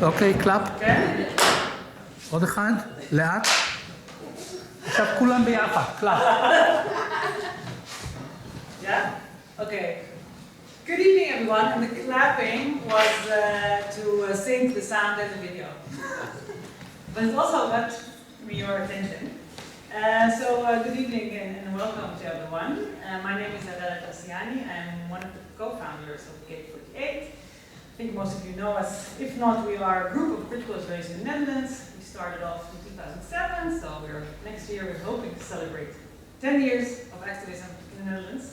אוקיי, קלאפ. כן? עוד אחד, לאט. עכשיו כולם ביחד, קלאפ. Yeah? Okay. Good evening, everyone. And the clapping was to sync the sound and the video. But it also got your attention. Good evening and welcome to everyone. My name is Adela Tassiani. I'm one of the co-founders of Gate 48. I think most of you know us. If not, we are a group of critical Israelis in the Netherlands. We started off in 2007, so next year we're hoping to celebrate 10 years of activism in the Netherlands.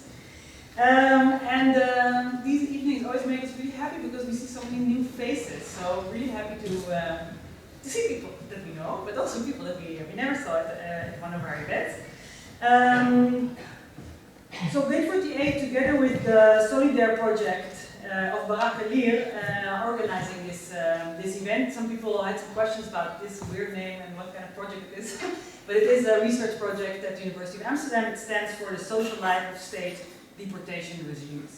These evenings always make us really happy because we see so many new faces. So really happy to see people that we know, but also people that we never saw at one of our events. So Gate 48, together with the Solidaire project of Barak Alir, organizing this event. Some people had some questions about this weird name and what kind of project it is. But it is a research project at the University of Amsterdam. It stands for the Social Life of State Deportation Regimes.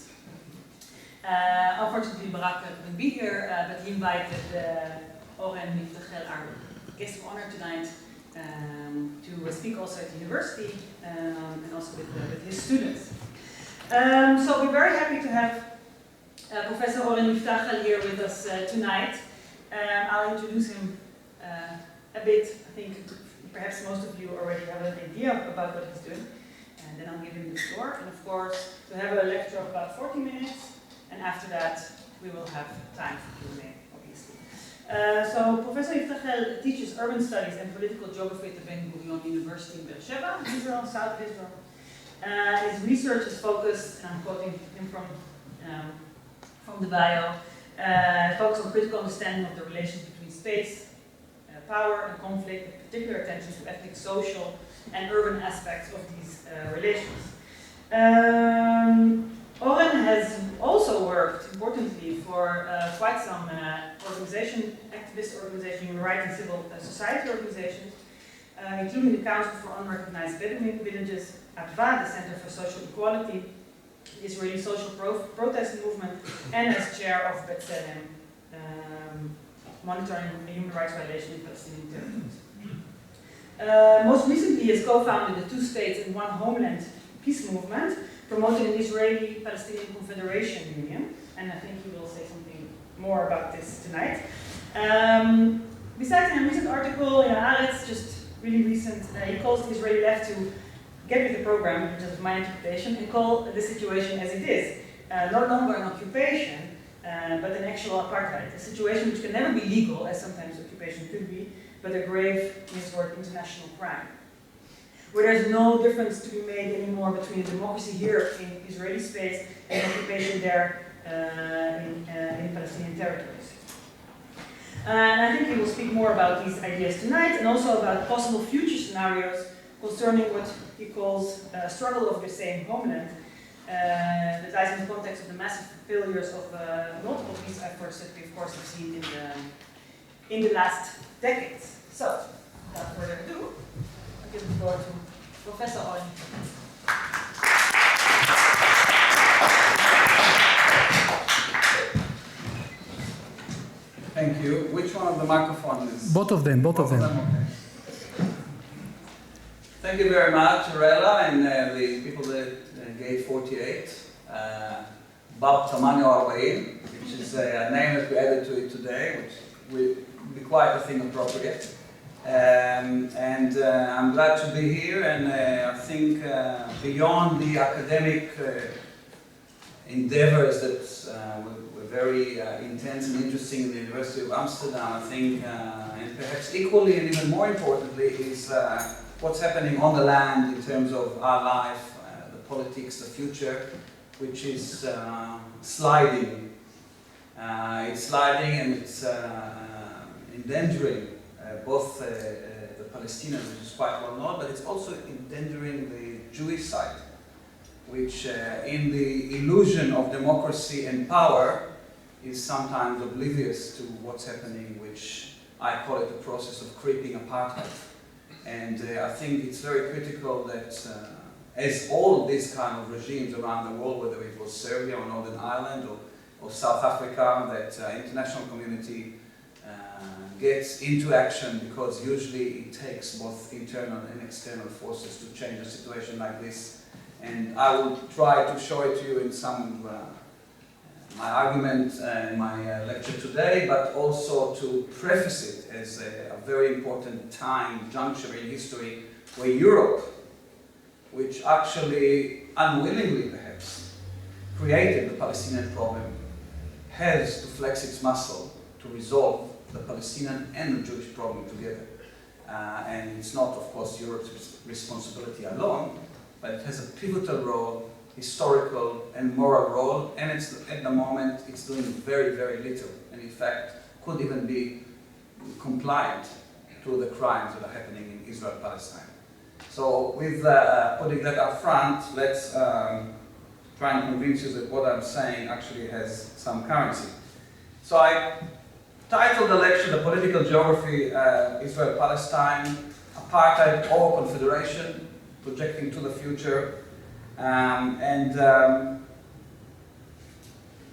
Unfortunately, Barak couldn't be here, but he invited Oren Yiftachel, our guest of honor tonight, to speak also at the university and also with his students. So we're very happy to have Professor Oren Yiftachel here with us tonight. I'll introduce him a bit. I think perhaps most of you already have an idea about what he's doing. And then I'll give him the floor. And of course, to have a lecture of about 40 minutes. And after that, we will have time for Q&A, obviously. So Professor Yiftachel teaches urban studies and political geography at the Ben-Gurion University in Beersheba, Israel, south of Israel. His research is focused, and I'm quoting him from the bio, focused on critical understanding of the relations between space, power, and conflict, with particular attention to ethnic, social, and urban aspects of these relations. Oren has also worked, importantly, for quite some activist organization, human rights and civil society organizations, including the Council for Unrecognized Bedouin Villages, ADVA, the Center for Social Equality, the Israeli Social Protest Movement, and as chair of B'Tselem, monitoring the human rights violation in Palestinian territories. Most recently, he has co-founded the Two States and One Homeland peace movement, promoting an Israeli-Palestinian Confederation union, and I think he will say something more about this tonight. Besides, in a recent article in Haaretz, just really recent, he calls the Israeli left to get with the program, which is my interpretation, and call the situation as it is. No longer an occupation, but an actual apartheid, a situation which can never be legal, as sometimes occupation could be, but a grave misword international crime. Where there's no difference to be made anymore between a democracy here in Israeli space and occupation there in Palestinian territories. And I think he will speak more about these ideas tonight and also about possible future scenarios concerning what he calls a struggle of the same homeland that lies in the context of the massive failures of multiple peace efforts that we of course have seen in the last decades. So, without further ado, I'll give the floor to Professor Oren. Thank you. Which one of the microphones is? Both of them. Okay. Thank you very much, Arela, and the people at Gate 48. Bab Tamanyo Arbaim, which is a name that we added to it today, which will be quite, I think, appropriate. I'm glad to be here, and I think beyond the academic endeavors that were very intense and interesting in the University of Amsterdam, I think, and perhaps equally and even more importantly, is what's happening on the land in terms of our life, the politics, the future, which is sliding. It's sliding and it's endangering both the Palestinians, which is quite well known, but it's also endangering the Jewish side, which in the illusion of democracy and power is sometimes oblivious to what's happening, which I call it the process of creeping apartheid. And I think it's very critical that as all these kind of regimes around the world, whether it was Serbia or Northern Ireland or South Africa, that international community gets into action, because usually it takes both internal and external forces to change a situation like this. And I will try to show it to you in some my argument in my lecture today, but also to preface it as a very important time, juncture in history, where Europe, which actually unwillingly perhaps created the Palestinian problem, has to flex its muscle to resolve the Palestinian and the Jewish problem together. And it's not, of course, Europe's responsibility alone, but it has a pivotal role, historical and moral role, and it's, at the moment it's doing very, very little, and in fact could even be compliant to the crimes that are happening in Israel-Palestine. So with putting that up front, let's try and convince you that what I'm saying actually has some currency. So I titled the lecture, The Political Geography, Israel-Palestine, Apartheid or Confederation, Projecting to the Future,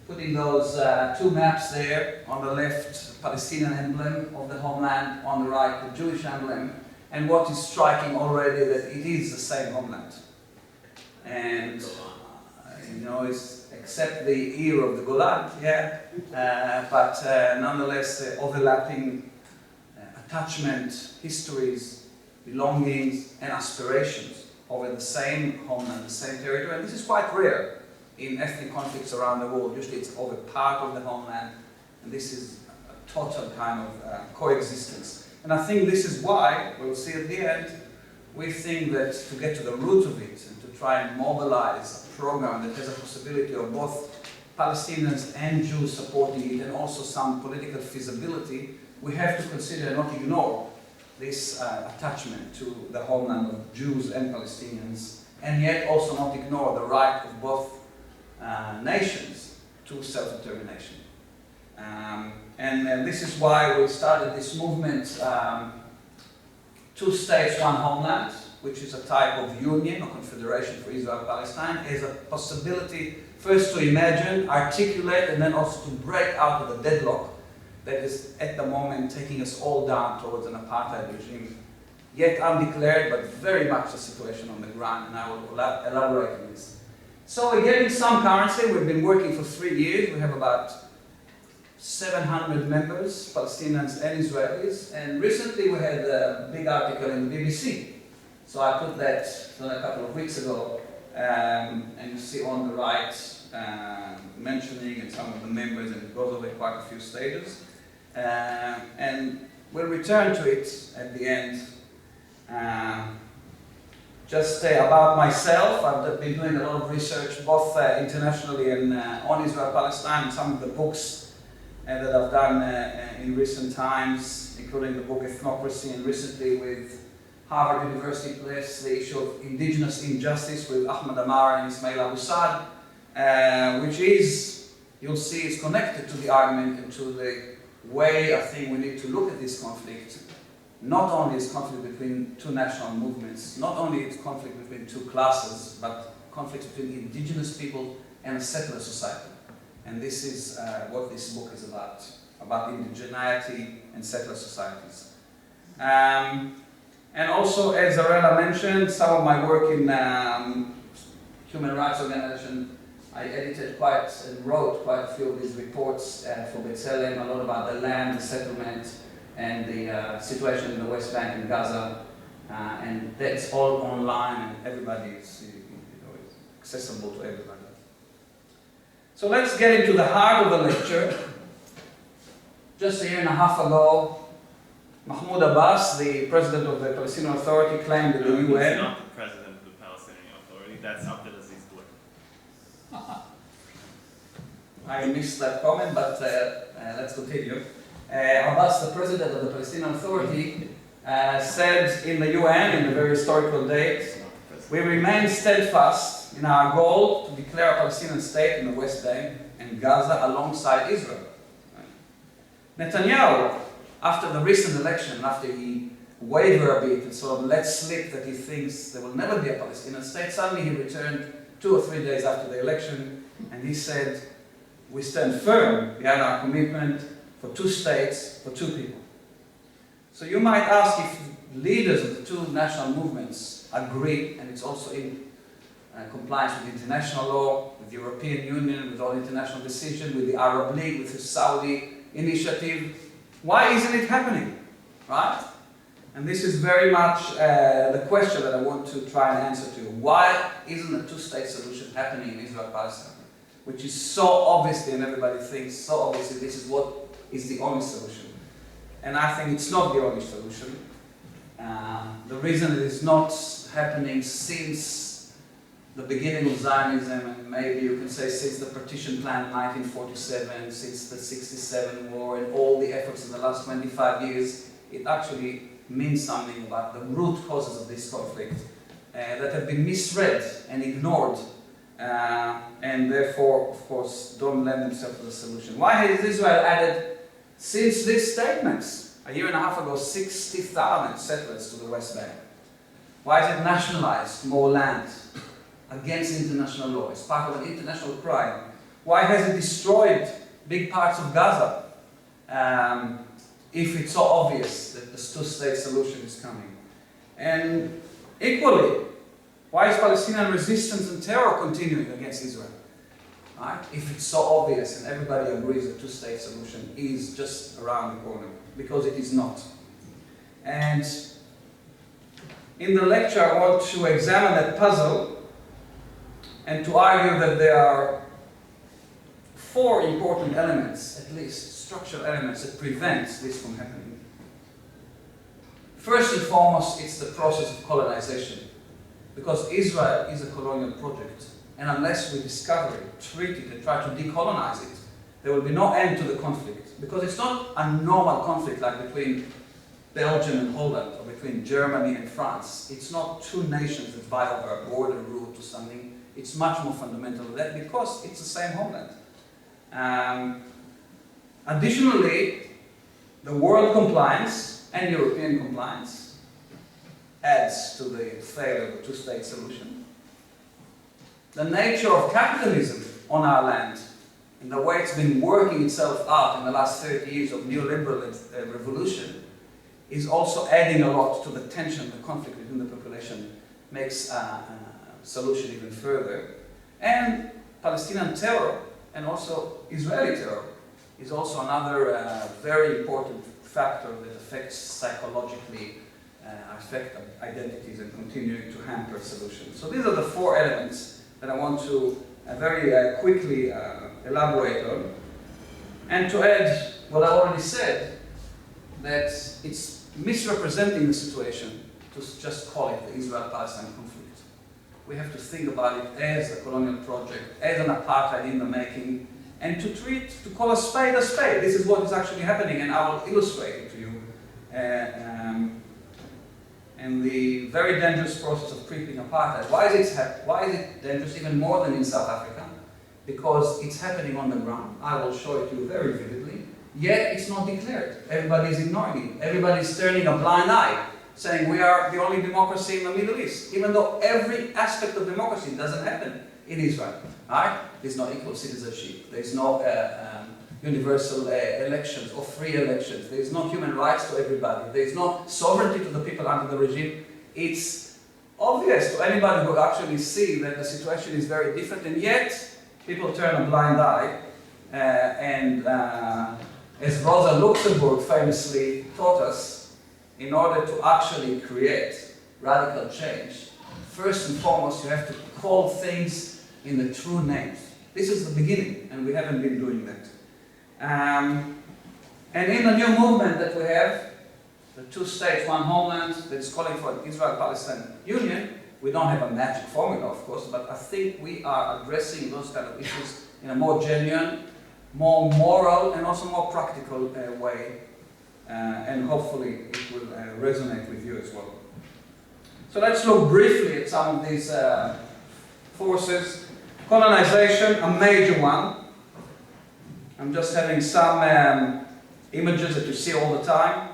putting those two maps there, on the left, Palestinian emblem of the homeland, on the right, the Jewish emblem, and what is striking already that it is the same homeland. And, you know, it's, except the ear of the Golan, yeah, but nonetheless overlapping attachment, histories, belongings, and aspirations over the same homeland, the same territory. And this is quite rare in ethnic conflicts around the world. Usually it's over part of the homeland, and this is a total kind of coexistence. And I think this is why, we'll see at the end, we think that to get to the root of it and to try and mobilize a program that has a possibility of both Palestinians and Jews supporting it, and also some political feasibility, we have to consider and not ignore this attachment to the homeland of Jews and Palestinians, and yet also not ignore the right of both nations to self-determination. And this is why we started this movement, two states, one homeland, which is a type of union or confederation for Israel-Palestine, as a possibility first to imagine, articulate, and then also to break out of the deadlock that is at the moment taking us all down towards an apartheid regime, yet undeclared, but very much the situation on the ground, and I will elaborate on this. So we're getting some currency. We've been working for 3 years. We have about 700 members, Palestinians and Israelis, and recently we had a big article in the BBC. So I put that a couple of weeks ago, and you see on the right mentioning and some of the members, and it goes over quite a few stages. And we'll return to it at the end. Just about myself, I've been doing a lot of research, both internationally and on Israel-Palestine, and some of the books that I've done in recent times, including the book Ethnocracy, and recently with Harvard University Press, the issue of indigenous injustice with Ahmed Amar and Ismail Abu Saad, which is, you'll see, is connected to the argument and to the way I think we need to look at this conflict. Not only is conflict between two national movements, not only is conflict between two classes, but conflict between indigenous people and a settler society. And this is what this book is about indigeneity and settler societies. And also, as Arela mentioned, some of my work in human rights organization, I edited and wrote quite a few of these reports for B'Tselem, a lot about the land, the settlement, and the situation in the West Bank and Gaza. And that's all online, and everybody is accessible to everybody. So let's get into the heart of the lecture. Just a year and a half ago, Mahmoud Abbas, the president of the Palestinian Authority, claimed that the UN... He's not the president of the Palestinian Authority, that's Abdelaziz Bourne. I missed that comment, but let's continue. Abbas, the president of the Palestinian Authority, said in the UN, in a very historical date, we remain steadfast in our goal to declare a Palestinian state in the West Bank and Gaza alongside Israel. Netanyahu, after the recent election, after he wavered a bit and sort of let slip that he thinks there will never be a Palestinian state, suddenly he returned 2 or 3 days after the election, and he said, we stand firm behind our commitment for two states, for two people. So you might ask if leaders of the two national movements agree, and it's also in compliance with international law, with the European Union, with all international decisions, with the Arab League, with the Saudi initiative. Why isn't it happening, right? And this is very much the question that I want to try and answer to. Why isn't a two-state solution happening in Israel-Palestine? Which is so obviously, and everybody thinks so obviously, this is what is the only solution. And I think it's not the only solution. The reason it is not happening since the beginning of Zionism, and maybe you can say since the partition plan in 1947, since the 67 war, and all the efforts in the last 25 years, it actually means something about the root causes of this conflict that have been misread and ignored, and therefore, of course, don't lend themselves to the solution. Why has Israel added, since these statements, a year and a half ago, 60,000 settlers to the West Bank? Why has it nationalized more land against international law? It's part of an international crime. Why has it destroyed big parts of Gaza? If it's so obvious that the two-state solution is coming. And equally, why is Palestinian resistance and terror continuing against Israel? Right? If it's so obvious and everybody agrees that two-state solution is just around the corner, because it is not. And in the lecture, I want to examine that puzzle and to argue that there are four important elements, at least, structural elements that prevent this from happening. First and foremost, it's the process of colonization. Because Israel is a colonial project, and unless we discover it, treat it, and try to decolonize it, there will be no end to the conflict. Because it's not a normal conflict like between Belgium and Holland, or between Germany and France. It's not two nations that vie over a border route or something. It's much more fundamental than that, because it's the same homeland. Additionally, the world compliance and European compliance adds to the failure of the two-state solution. The nature of capitalism on our land and the way it's been working itself out in the last 30 years of neoliberal revolution is also adding a lot to the tension, the conflict within the population, makes a solution even further. And Palestinian terror and also Israeli terror is also another very important factor that affects psychologically, affect identities and continuing to hamper solutions. So these are the four elements that I want to very quickly elaborate on. And to add what I already said, that it's misrepresenting the situation to just call it the Israel-Palestine conflict. We have to think about it as a colonial project, as an apartheid in the making, and to call a spade a spade. This is what is actually happening, and I will illustrate it to you. And the very dangerous process of creeping apartheid. Why is it dangerous even more than in South Africa? Because it's happening on the ground. I will show it to you very vividly. Yet it's not declared. Everybody is ignoring it. Everybody is turning a blind eye, saying we are the only democracy in the Middle East, even though every aspect of democracy doesn't happen in Israel. Right? There's no equal citizenship. There's no universal elections or free elections. There's no human rights to everybody. There's no sovereignty to the people under the regime. It's obvious to anybody who actually see that the situation is very different, and yet people turn a blind eye. As Rosa Luxemburg famously taught us, in order to actually create radical change, first and foremost you have to call things in the true names. This is the beginning, and we haven't been doing that. And in the new movement that we have, the two states, one homeland, that's calling for an Israel-Palestine union, we don't have a magic formula, of course, but I think we are addressing those kind of issues in a more genuine, more moral, and also more practical way. And hopefully it will resonate with you as well. So let's look briefly at some of these forces. Colonization, a major one. I'm just having some images that you see all the time.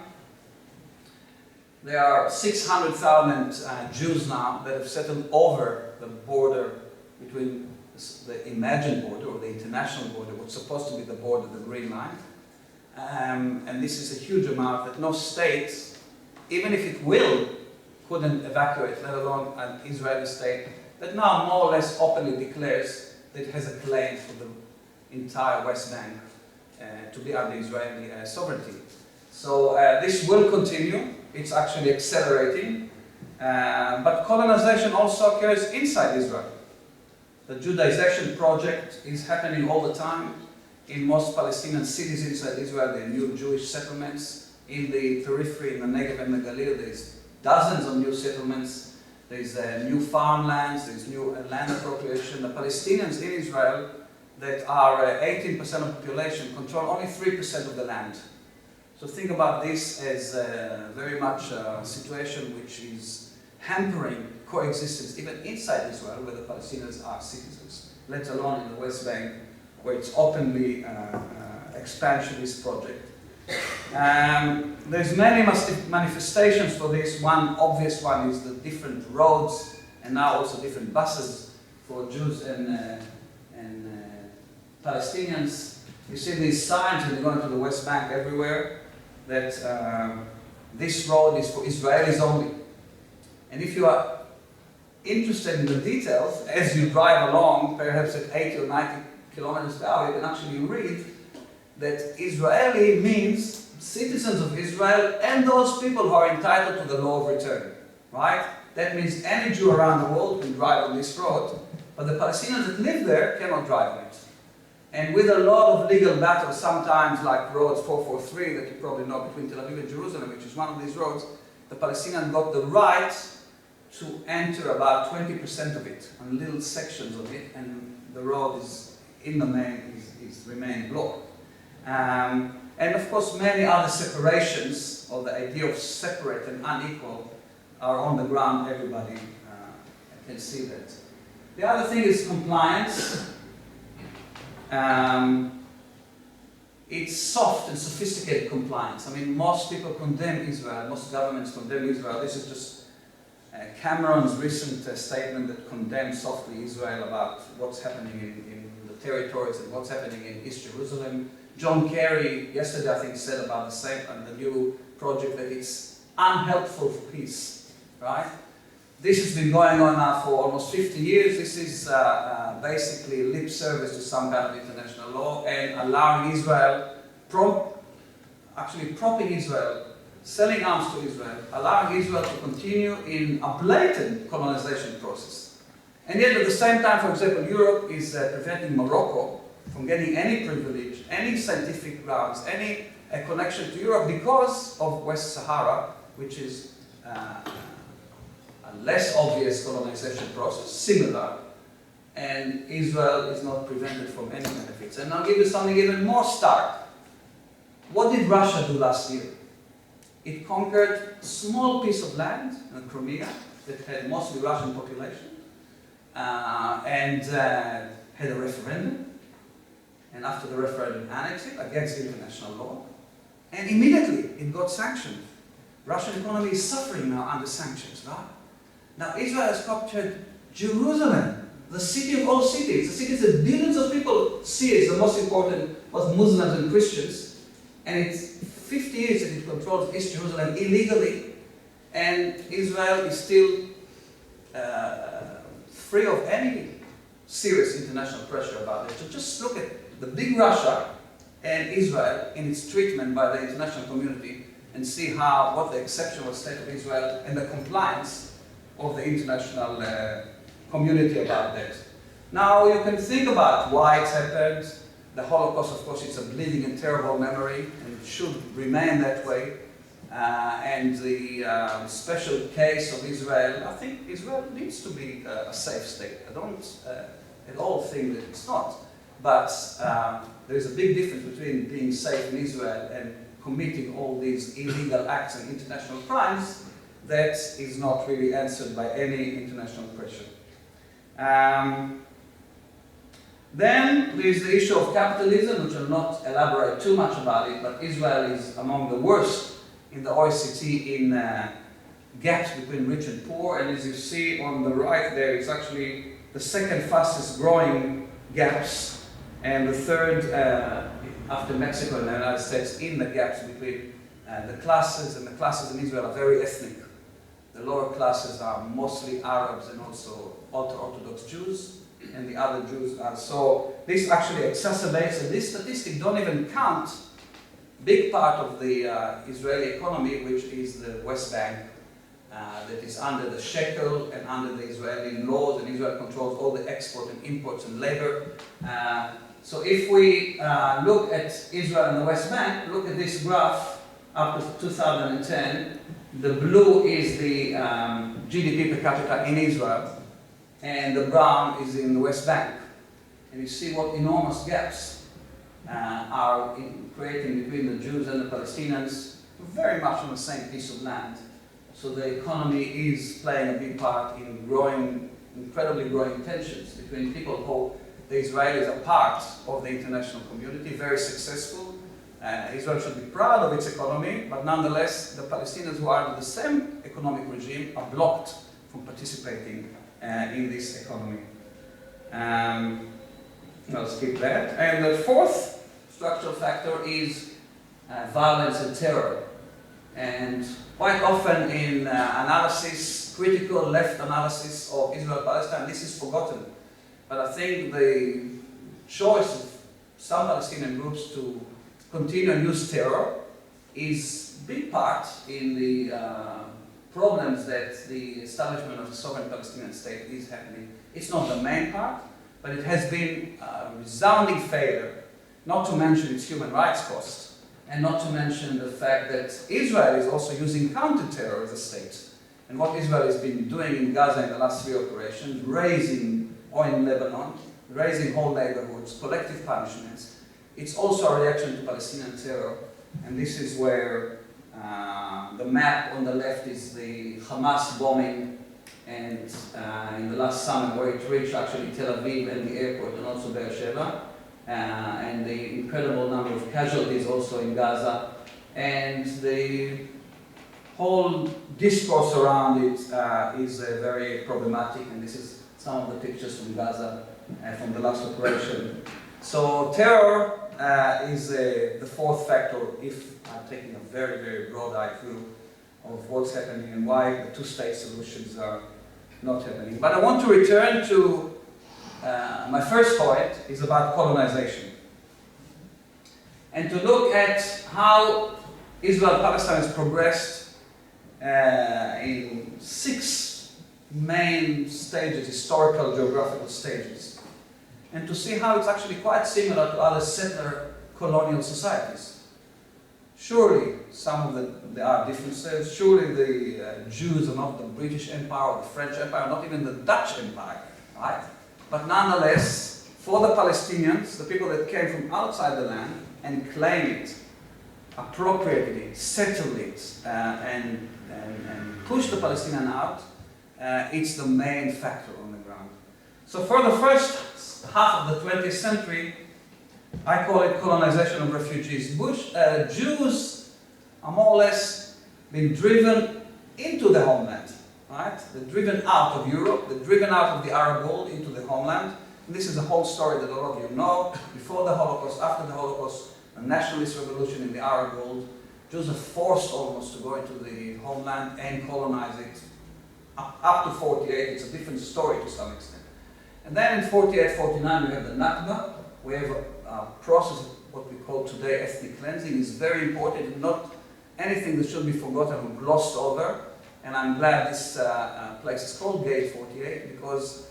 There are 600,000 Jews now that have settled over the border between the imagined border or the international border, what's supposed to be the border, the green line. and this is a huge amount that no state, even if it will, couldn't evacuate, let alone an Israeli state that now more or less openly declares that it has a claim for the entire West Bank to be under Israeli sovereignty. So this will continue. It's actually accelerating. But colonization also occurs inside Israel. The Judaization project is happening all the time. In most Palestinian cities inside Israel, there are new Jewish settlements. In the periphery, in the Negev and the Galil, there's dozens of new settlements. There's new farmlands, there's new land appropriation. The Palestinians in Israel that are 18% of the population control only 3% of the land. So think about this as very much a situation which is hampering coexistence even inside Israel, where the Palestinians are citizens, let alone in the West Bank, where it's openly expansionist project. There's many manifestations for this. One obvious one is the different roads and now also different buses for Jews and Palestinians. You see these signs when you go into the West Bank everywhere that this road is for Israelis only. And if you are interested in the details, as you drive along, perhaps at 80 or 90 kilometers per hour, you can actually read that Israeli means citizens of Israel and those people who are entitled to the law of return, right? That means any Jew around the world can drive on this road, but the Palestinians that live there cannot drive on it. And with a lot of legal battles, sometimes like roads 443 that you probably know between Tel Aviv and Jerusalem, which is one of these roads, the Palestinians got the right to enter about 20% of it, on little sections of it, and the road is, in the main, is remained blocked. And of course, many other separations, or the idea of separate and unequal, are on the ground. Everybody can see that. The other thing is compliance. It's soft and sophisticated compliance. I mean, most people condemn Israel, most governments condemn Israel. This is just Cameron's recent statement that condemns softly Israel about what's happening in the territories and what's happening in East Jerusalem. John Kerry, yesterday I think, said about the same and the new project that it's unhelpful for peace, right? This has been going on now for almost 50 years. This is basically lip service to some kind of international law and allowing Israel, propping Israel, selling arms to Israel, allowing Israel to continue in a blatant colonization process. And yet at the same time, for example, Europe is preventing Morocco from getting any privilege, any scientific grounds, any connection to Europe because of West Sahara, which is a less obvious colonization process, similar, and Israel is not prevented from any benefits. And I'll give you something even more stark. What did Russia do last year? It conquered a small piece of land in Crimea that had mostly Russian population and had a referendum. And after the referendum, annexed it against international law. And immediately it got sanctioned. Russian economy is suffering now under sanctions, right? Now Israel has captured Jerusalem, the city of all cities, the cities that billions of people see as the most important, both Muslims and Christians. And it's 50 years that it controls East Jerusalem illegally, and Israel is still free of any serious international pressure about it. So just look at the big Russia and Israel in its treatment by the international community and see what the exceptional state of Israel and the compliance of the international community about that. Now you can think about why it's happened. The Holocaust, of course, it's a bleeding and terrible memory, and it should remain that way. And the special case of Israel, I think Israel needs to be a safe state. I don't at all think that it's not. But there's a big difference between being safe in Israel and committing all these illegal acts and international crimes that is not really answered by any international pressure. Then there is the issue of capitalism, which I'll not elaborate too much about it, but Israel is among the worst in the OECD in gaps between rich and poor. And as you see on the right there, it's actually the second fastest growing gaps, and the third after Mexico and the United States in the gaps between the classes, and the classes in Israel are very ethnic. The lower classes are mostly Arabs and also ultra-Orthodox Jews, and the other Jews are. So this actually exacerbates, and this statistic don't even count big part of the Israeli economy, which is the West Bank, that is under the shekel and under the Israeli laws, and Israel controls all the export and imports and labor. So if we look at Israel and the West Bank, look at this graph up to 2010. The blue is the GDP per capita in Israel, and the brown is in the West Bank. And you see what enormous gaps are creating between the Jews and the Palestinians, very much on the same piece of land. So the economy is playing a big part in incredibly growing tensions between people who the Israelis are part of the international community, very successful. Israel should be proud of its economy, but nonetheless, the Palestinians who are under the same economic regime are blocked from participating in this economy. I'll skip that. And the fourth structural factor is violence and terror. And quite often in analysis, critical left analysis of Israel-Palestine, this is forgotten. But I think the choice of some Palestinian groups to continue and use terror is a big part in the problems that the establishment of the sovereign Palestinian state is happening. It's not the main part, but it has been a resounding failure, not to mention its human rights cost, and not to mention the fact that Israel is also using counter-terror as a state. And what Israel has been doing in Gaza in the last 3 operations, raising, or in Lebanon, raising whole neighborhoods, collective punishments, it's also a reaction to Palestinian terror. And this is where the map on the left is the Hamas bombing, and in the last summer where it reached actually Tel Aviv and the airport, and also Beersheba, and the incredible number of casualties also in Gaza, and the whole discourse around it is very problematic, and this is some of the pictures from Gaza from the last operation. So terror is the fourth factor, if I'm taking a very, very broad-eyed view of what's happening and why the two-state solutions are not happening. But I want to return to my first point is about colonization. And to look at how Israel-Palestine has progressed in 6 main stages, historical, geographical stages. And to see how it's actually quite similar to other settler colonial societies. Surely some of there are differences. Surely the Jews are not the British Empire or the French Empire, not even the Dutch Empire, right? But nonetheless, for the Palestinians, the people that came from outside the land and claim it, appropriated it, settled it, and pushed the Palestinian out, it's the main factor on the ground. So for the first half of the 20th century, I call it colonization of refugees. Jews are more or less being driven into the homeland, right? They're driven out of Europe, they're driven out of the Arab world into the homeland. And this is a whole story that a lot of you know. Before the Holocaust, after the Holocaust, a nationalist revolution in the Arab world, Jews are forced almost to go into the homeland and colonize it. Up to 48, it's a different story to some extent. And then in 48, 49, we have the Nakba. We have a process of what we call today ethnic cleansing. Is very important, not anything that should be forgotten or glossed over. And I'm glad this place is called Gate 48 because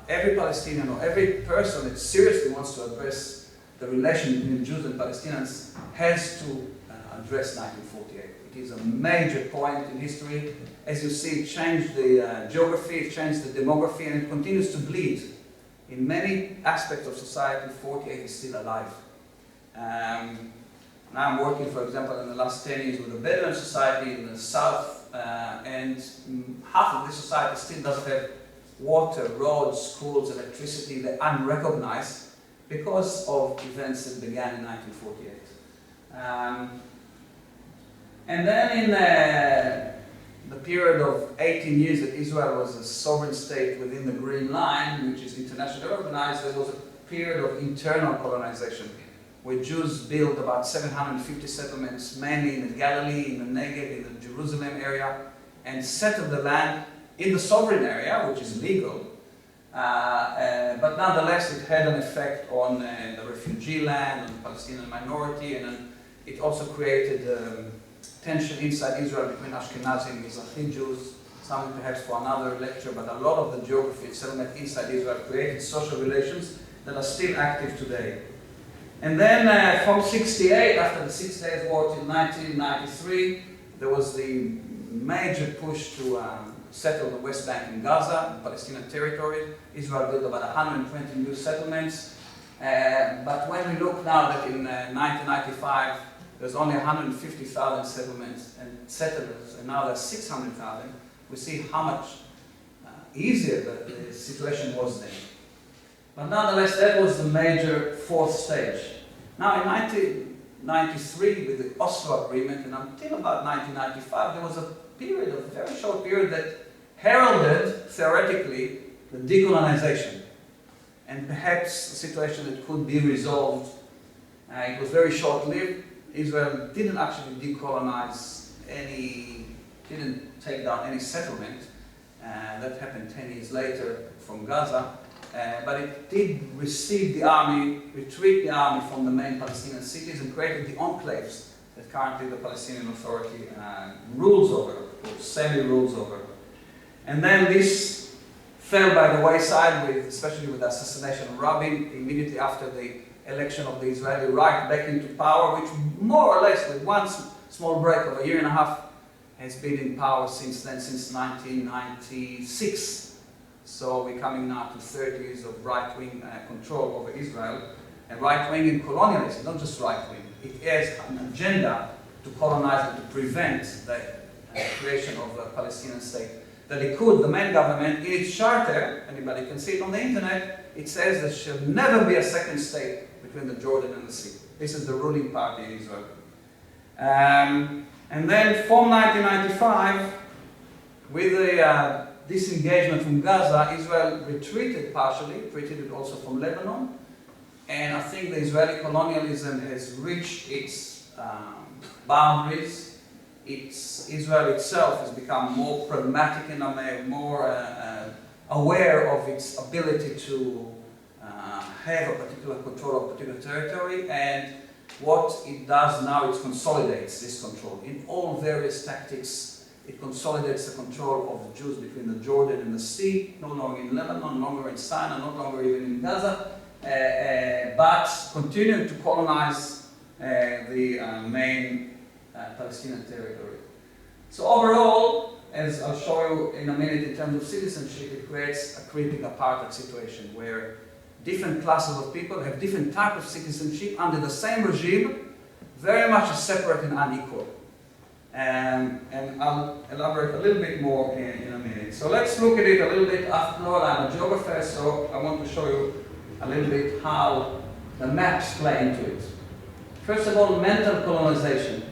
every Palestinian or every person that seriously wants to address the relation between Jews and Palestinians has to address 1948. It is a major point in history. As you see, it changed the geography, it changed the demography, and it continues to bleed. In many aspects of society, 48 is still alive. Now I'm working, for example, in the last 10 years with a Bedouin society in the south, and half of this society still doesn't have water, roads, schools, electricity. They're unrecognized because of events that began in 1948. And then in the period of 18 years that Israel was a sovereign state within the Green Line, which is internationally organized, there was a period of internal colonization. where Jews built about 750 settlements, mainly in the Galilee, in the Negev, in the Jerusalem area, and settled the land in the sovereign area, which is legal. But nonetheless, it had an effect on the refugee land, on the Palestinian minority, and then it also created tension inside Israel between Ashkenazi and Mizrahi Jews, something perhaps for another lecture, but a lot of the geography and settlement inside Israel created social relations that are still active today. And then from 68, after the 6 Days War till 1993, there was the major push to settle the West Bank and Gaza, the Palestinian territory. Israel built about 120 new settlements. But when we look now that in 1995, there's only 150,000 settlements and settlers, and now there's 600,000, we see how much easier the situation was then. But nonetheless, that was the major fourth stage. Now in 1993, with the Oslo Agreement, and until about 1995, there was a period, a very short period, that heralded, theoretically, the decolonization. And perhaps a situation that could be resolved. It was very short-lived. Israel didn't actually decolonize didn't take down any settlement. That happened 10 years later from Gaza. But it did receive the army, retreat the army from the main Palestinian cities, and created the enclaves that currently the Palestinian Authority rules over, or semi-rules over. And then this fell by the wayside, especially with the assassination of Rabin, immediately after the election of the Israeli right back into power, which more or less, with one small break of a year and a half, has been in power since then, since 1996. So we're coming now to 30 years of right-wing control over Israel. And right-wing in colonialism, not just right-wing. It has an agenda to colonize and to prevent the creation of a Palestinian state. The Likud, the main government, in its charter, anybody can see it on the internet, it says there shall never be a second state between the Jordan and the sea. This is the ruling party in Israel. And then from 1995, with the disengagement from Gaza, Israel retreated partially, retreated also from Lebanon. And I think the Israeli colonialism has reached its boundaries. Israel itself has become more pragmatic and more aware of its ability to have a particular control of a particular territory. And what it does now, it consolidates this control in all various tactics. It consolidates the control of the Jews between the Jordan and the sea, no longer in Lebanon, no longer in Sinai, no longer even in Gaza, but continuing to colonize the main Palestinian territory. So overall, as I'll show you in a minute in terms of citizenship, it creates a creeping apartheid situation where different classes of people have different type of citizenship under the same regime, very much separate and unequal. And I'll elaborate a little bit more in a minute. So let's look at it a little bit. After all, I'm a geographer, so I want to show you a little bit how the maps play into it. First of all, mental colonization.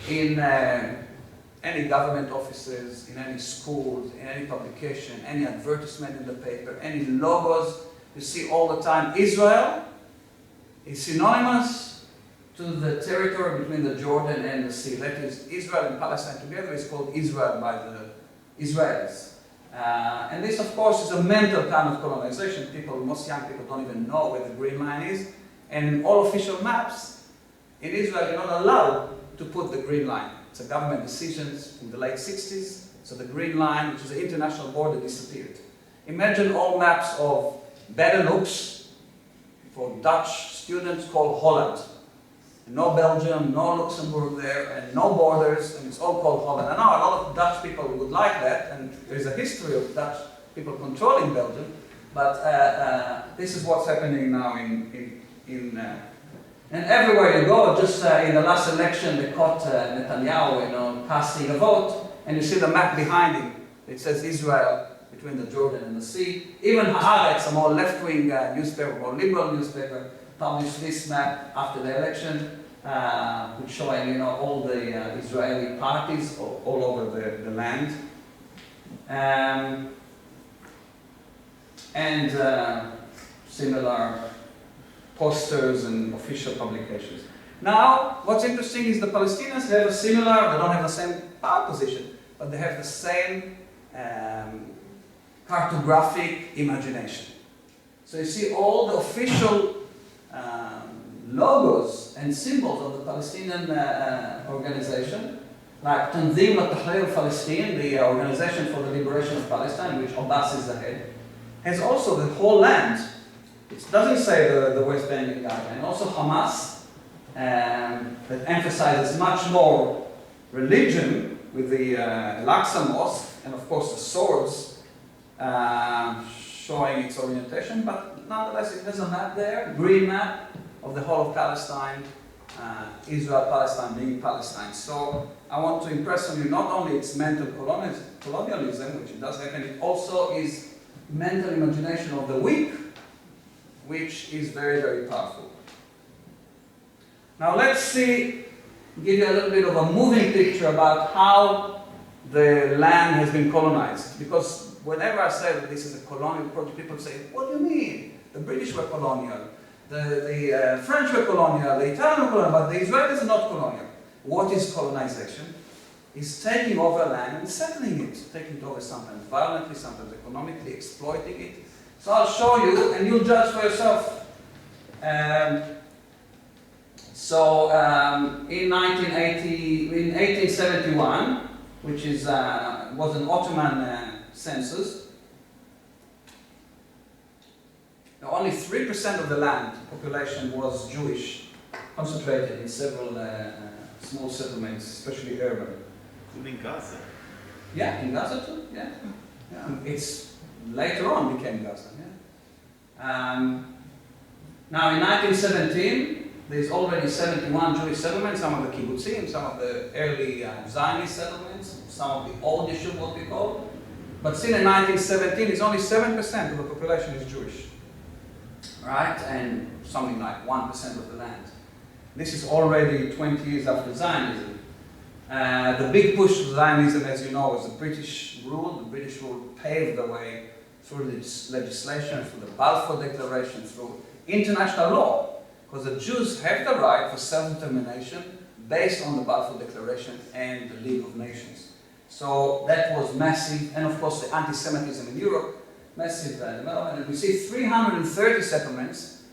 In any government offices, in any schools, in any publication, any advertisement in the paper, any logos, you see all the time Israel is synonymous to the territory between the Jordan and the sea. That is, Israel and Palestine together is called Israel by the Israelis. And this, of course, is a mental kind of colonization. Most young people don't even know where the green line is. And in all official maps, in Israel, you're not allowed to put the green line. It's a government decision in the late 60s. So the green line, which is an international border, disappeared. Imagine all maps of Benelux for Dutch students called Holland. No Belgium, no Luxembourg there, and no borders, and it's all called Holland. I know a lot of Dutch people would like that, and there's a history of Dutch people controlling Belgium, but this is what's happening now and everywhere you go. Just in the last election, they caught Netanyahu, casting a vote, and you see the map behind him. It says Israel between the Jordan and the sea. Even Haaretz, a more left-wing newspaper, more liberal newspaper, published this map after the election, which showing all the Israeli parties all over the land, and similar posters and official publications. Now, what's interesting is the Palestinians have a similar, they don't have the same power position, but they have the same cartographic imagination. So you see all the official logos and symbols of the Palestinian organization, like Tanzim al-Tahrir Palestine, the Organization for the Liberation of Palestine, which Abbas is the head, has also the whole land. It doesn't say the West Bank and Gaza. And also Hamas, that emphasizes much more religion with the Al-Aqsa Mosque, and of course the swords showing its orientation, but nonetheless it has a map there, green map of the whole of Palestine, Israel, Palestine being Palestine. So I want to impress on you not only its mental colonialism, which it does have, and it also is mental imagination of the weak, which is very, very powerful. Now let's give you a little bit of a moving picture about how the land has been colonized. Because whenever I say that this is a colonial project, people say, what do you mean? The British were colonial, the French were colonial, the Italians were colonial, but the Israelis are not colonial. What is colonization? Is taking over land and settling it, taking it over sometimes violently, sometimes economically, exploiting it. So I'll show you, and you'll judge for yourself. In 1871, which was an Ottoman census, only 3% of the land population was Jewish, concentrated in several small settlements, especially urban. Including Gaza. Yeah, in Gaza too. Yeah. It's later on became Gaza. Yeah. Now in 1917, there's already 71 Jewish settlements, some of the kibbutzim, some of the early Zionist settlements, some of the old Yeshua, what we call. But still in 1917, it's only 7% of the population is Jewish. Right? And something like 1% of the land. This is already 20 years after Zionism. The big push of Zionism, as you know, was the British rule. The British rule paved the way through this legislation, through the Balfour Declaration, through international law. Because the Jews have the right for self-determination based on the Balfour Declaration and the League of Nations. So that was massive, and of course the anti-Semitism in Europe, massive development. And we see 330 settlements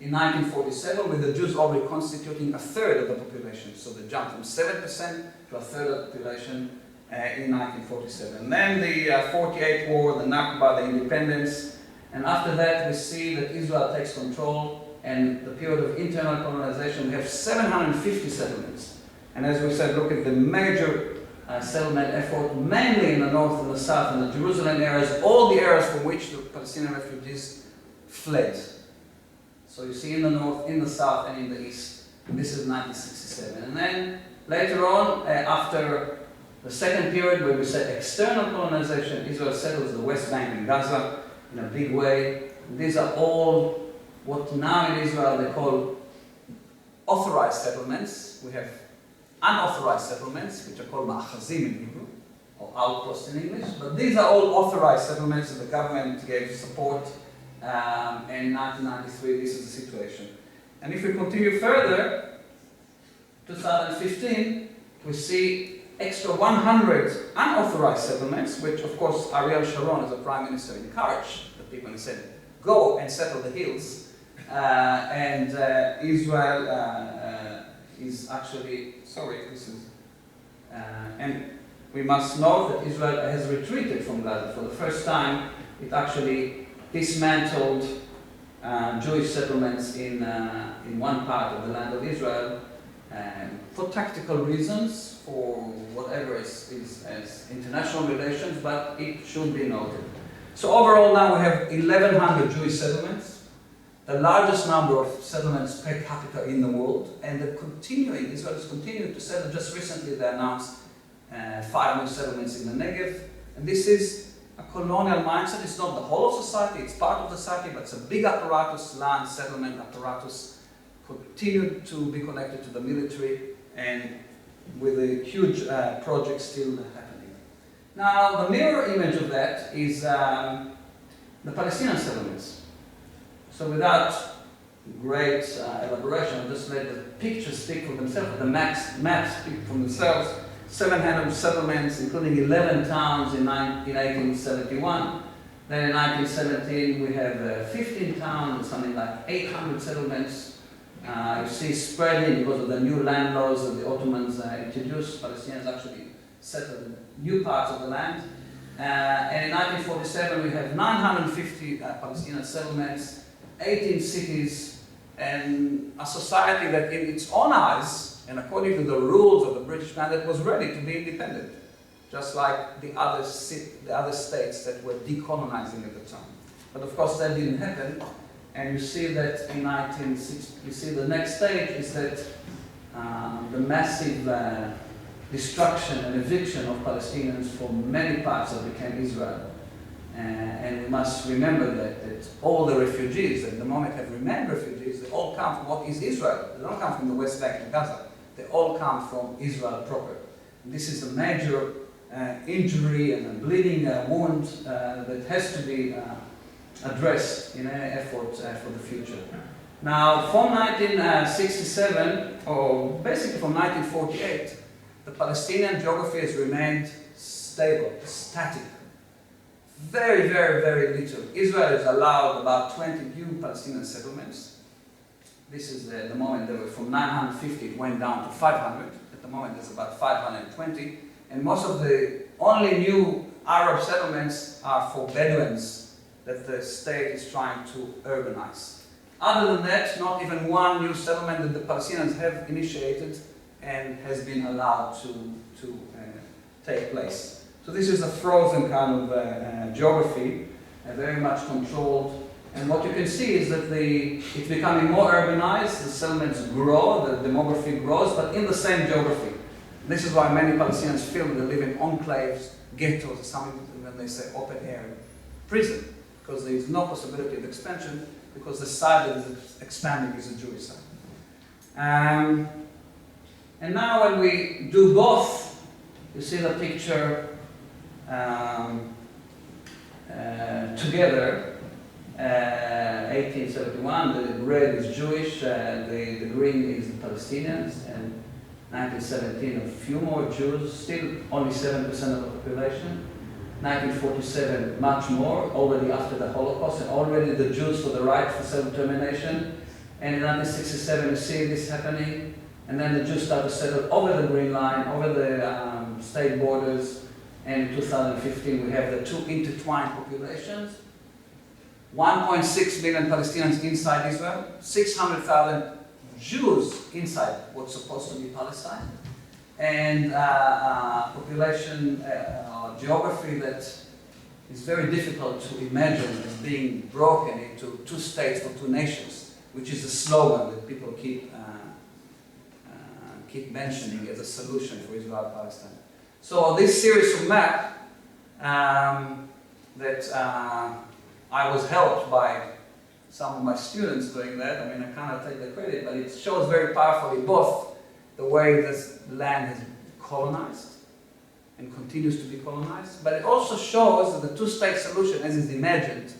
in 1947, with the Jews already constituting a third of the population. So they jumped from 7% to a third of the population in 1947. And then the 48 war, the Nakba, the independence, and after that we see that Israel takes control, and the period of internal colonization, we have 750 settlements. And as we said, look at the major settlement effort, mainly in the north and the south, in the Jerusalem areas, all the areas from which the Palestinian refugees fled. So you see in the north, in the south, and in the east. And this is 1967. And then later on, after the second period where we said external colonization, Israel settles the West Bank and Gaza in a big way. And these are all what now in Israel they call authorized settlements. We have unauthorized settlements, which are called ma'achazim in Hebrew, or outposts in English. But these are all authorized settlements that the government gave support. And in 1993, this is the situation. And if we continue further, 2015, we see extra 100 unauthorized settlements, which of course Ariel Sharon as a prime minister encouraged the people and said, go and settle the hills. Israel is actually, and we must note that Israel has retreated from Gaza. For the first time, it actually dismantled Jewish settlements in one part of the land of Israel for tactical reasons, for whatever is as international relations, but it should be noted. So overall now we have 1,100 Jewish settlements, the largest number of settlements per capita in the world, and Israel is continuing to settle. Just recently they announced 5 new settlements in the Negev, and this is a colonial mindset. It's not the whole of society, it's part of society, but it's a big apparatus, land settlement apparatus, continue to be connected to the military, and with a huge project still happening. Now, the mirror image of that is the Palestinian settlements. So without great elaboration. I'll just let the pictures speak for themselves, the maps speak for themselves. 700 settlements, including 11 towns in 1871. Then in 1917 we have 15 towns and something like 800 settlements. You see spreading because of the new land laws that the Ottomans introduced. Palestinians actually settled in new parts of the land. And in 1947 we have 950 Palestinian settlements, 18 cities, and a society that in its own eyes, and according to the rules of the British mandate, was ready to be independent, just like the other states that were decolonizing at the time. But of course that didn't happen, and you see that in 1960, you see the next stage is that the massive destruction and eviction of Palestinians from many parts that became Israel. And we must remember that all the refugees, at the moment have remained refugees, they all come from what is Israel. They don't come from the West Bank and Gaza. They all come from Israel proper. And this is a major injury and a bleeding wound that has to be addressed in any effort for the future. Now, from 1967, or basically from 1948, the Palestinian geography has remained stable, static. Very, very, very little. Israel has allowed about 20 new Palestinian settlements. This is the moment they were from 950, it went down to 500. At the moment there's about 520. And most of the only new Arab settlements are for Bedouins that the state is trying to urbanize. Other than that, not even one new settlement that the Palestinians have initiated and has been allowed to take place. So this is a frozen kind of geography, very much controlled. And what you can see is that it's becoming more urbanized, the settlements grow, the demography grows, but in the same geography. This is why many Palestinians feel they live in enclaves, ghettos, or something when they say open air prison, because there is no possibility of expansion, because the side that is expanding is the Jewish side. And now when we do both, you see the picture together. 1871, the red is Jewish, the green is the Palestinians, and 1917 a few more Jews, still only 7% of the population. 1947 much more, already after the Holocaust, and already the Jews for the right for self-determination. And in 1967 you see this happening, and then the Jews start to settle over the Green Line, over the state borders, and in 2015 we have the two intertwined populations. 1.6 million Palestinians inside Israel, 600,000 Jews inside what's supposed to be Palestine, and population geography that is very difficult to imagine as being broken into two states for two nations, which is a slogan that people keep mentioning as a solution for Israel-Palestine. So this series of maps that I was helped by some of my students doing that. I mean, I cannot take the credit, but it shows very powerfully both the way this land has been colonized and continues to be colonized, but it also shows that the two-state solution, as is imagined,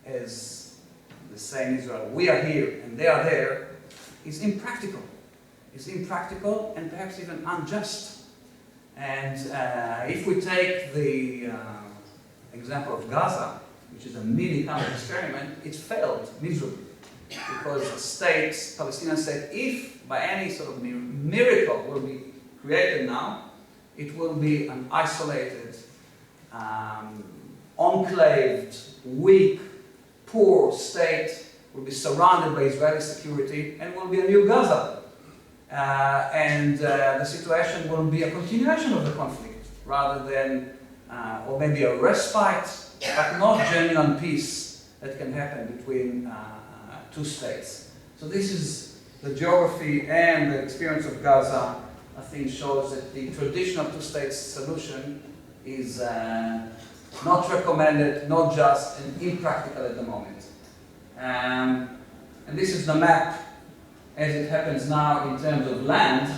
as the saying Israel, we are here and they are there, is impractical. It's impractical and perhaps even unjust. And if we take the example of Gaza, which is a mini kind of experiment, it failed miserably. Because the states, Palestinian state, if by any sort of miracle will be created now, it will be an isolated, enclaved, weak, poor state, will be surrounded by Israeli security, and will be a new Gaza. The situation will be a continuation of the conflict, rather than, or maybe a respite, but not genuine peace that can happen between two states. So this is the geography and the experience of Gaza, I think, shows that the traditional two-state solution is not recommended, not just, and impractical at the moment. And this is the map as it happens now in terms of land.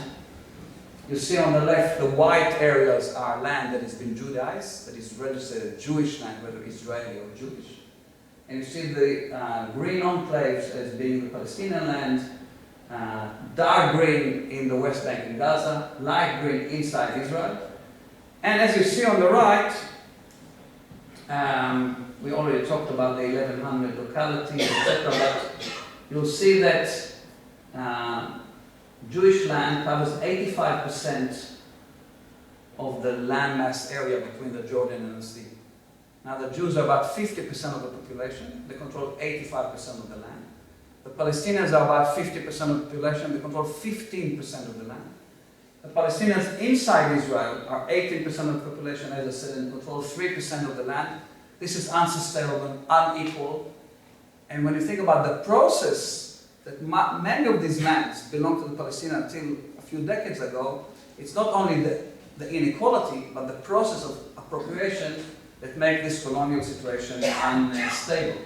You see on the left, the white areas are land that has been Judaized, that is registered as Jewish land, whether Israeli or Jewish. And you see the green enclaves as being the Palestinian land, dark green in the West Bank and Gaza, light green inside Israel. And as you see on the right, we already talked about the 1100 localities, etc. But you'll see that Jewish land covers 85% of the landmass area between the Jordan and the sea. Now the Jews are about 50% of the population, they control 85% of the land. The Palestinians are about 50% of the population, they control 15% of the land. The Palestinians inside Israel are 18% of the population, as I said, and control 3% of the land. This is unsustainable, unequal. And when you think about the process that many of these lands belong to the Palestinians until a few decades ago, it's not only the inequality, but the process of appropriation that make this colonial situation unstable.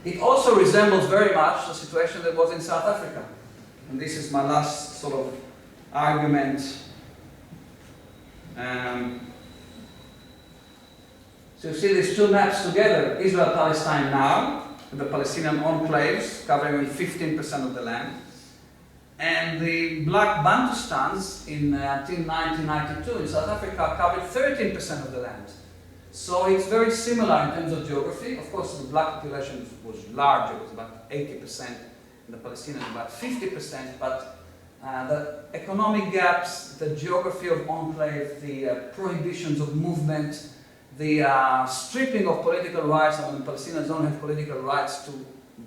It also resembles very much the situation that was in South Africa. And this is my last sort of argument. So you see these two maps together, Israel-Palestine now, with the Palestinian enclaves covering 15% of the land, and the black Bantustans until 1992 in South Africa covered 13% of the land. So it's very similar in terms of geography. Of course, the black population was larger, it was about 80%, and the Palestinians about 50%, but the economic gaps, the geography of enclave, the prohibitions of movement, the stripping of political rights. I mean, Palestinians don't have political rights to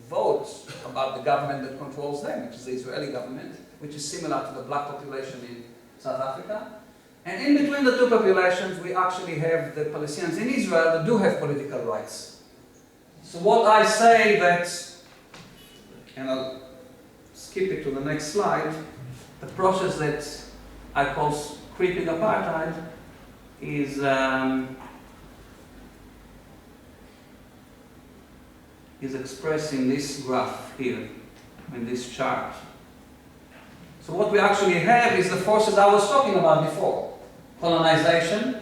vote about the government that controls them, which is the Israeli government, which is similar to the black population in South Africa. And in between the two populations, we actually have the Palestinians in Israel that do have political rights. So what I say that, and I'll skip it to the next slide, the process that I call creeping apartheid is expressed in this graph here, in this chart. So what we actually have is the forces I was talking about before. Colonization,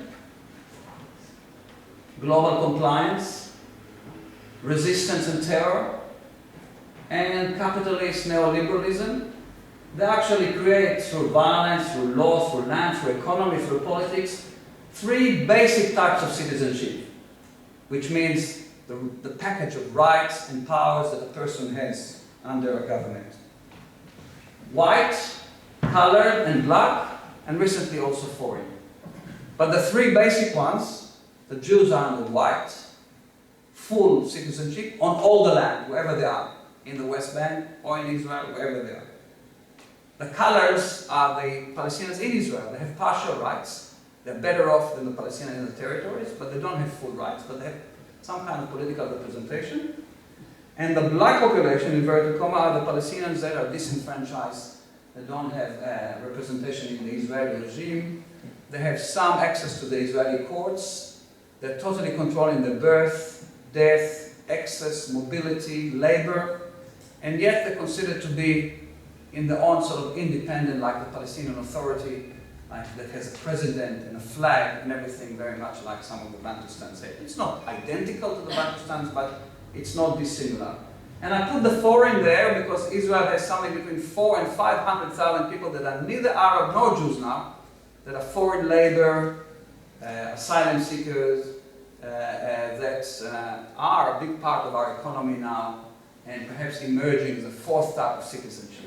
global compliance, resistance and terror, and capitalist neoliberalism. They actually create, through violence, through law, through land, through economy, through politics, three basic types of citizenship, which means the package of rights and powers that a person has under a government. White, colored, and black, and recently also foreign. But the three basic ones, the Jews are under white, full citizenship on all the land, wherever they are, in the West Bank or in Israel, wherever they are. The colors are the Palestinians in Israel. They have partial rights. They're better off than the Palestinians in the territories, but they don't have full rights, but they have some kind of political representation. And the black population, in inverted comma, are the Palestinians that are disenfranchised. They don't have representation in the Israeli regime. They have some access to the Israeli courts. They're totally controlling their birth, death, access, mobility, labor, and yet they're considered to be in their own sort of independent, like the Palestinian Authority, like that has a president and a flag and everything, very much like some of the Bantustans say. It's not identical to the Bantustans, but it's not dissimilar. And I put the foreign there because Israel has something between 400,000 and 500,000 people that are neither Arab nor Jews now, that are foreign labor, asylum seekers, that are a big part of our economy now, and perhaps emerging as a fourth type of citizenship.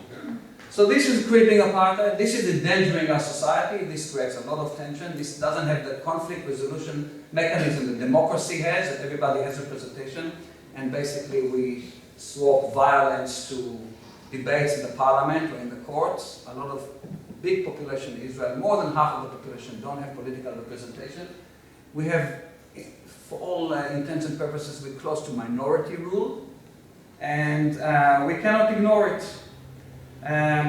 So this is creeping apartheid. This is endangering our society. This creates a lot of tension. This doesn't have the conflict resolution mechanism that democracy has, that everybody has representation, and basically we swap violence to debates in the parliament or in the courts. A lot of big population in Israel, more than half of the population, don't have political representation. We have, for all intents and purposes, we're close to minority rule, and we cannot ignore it.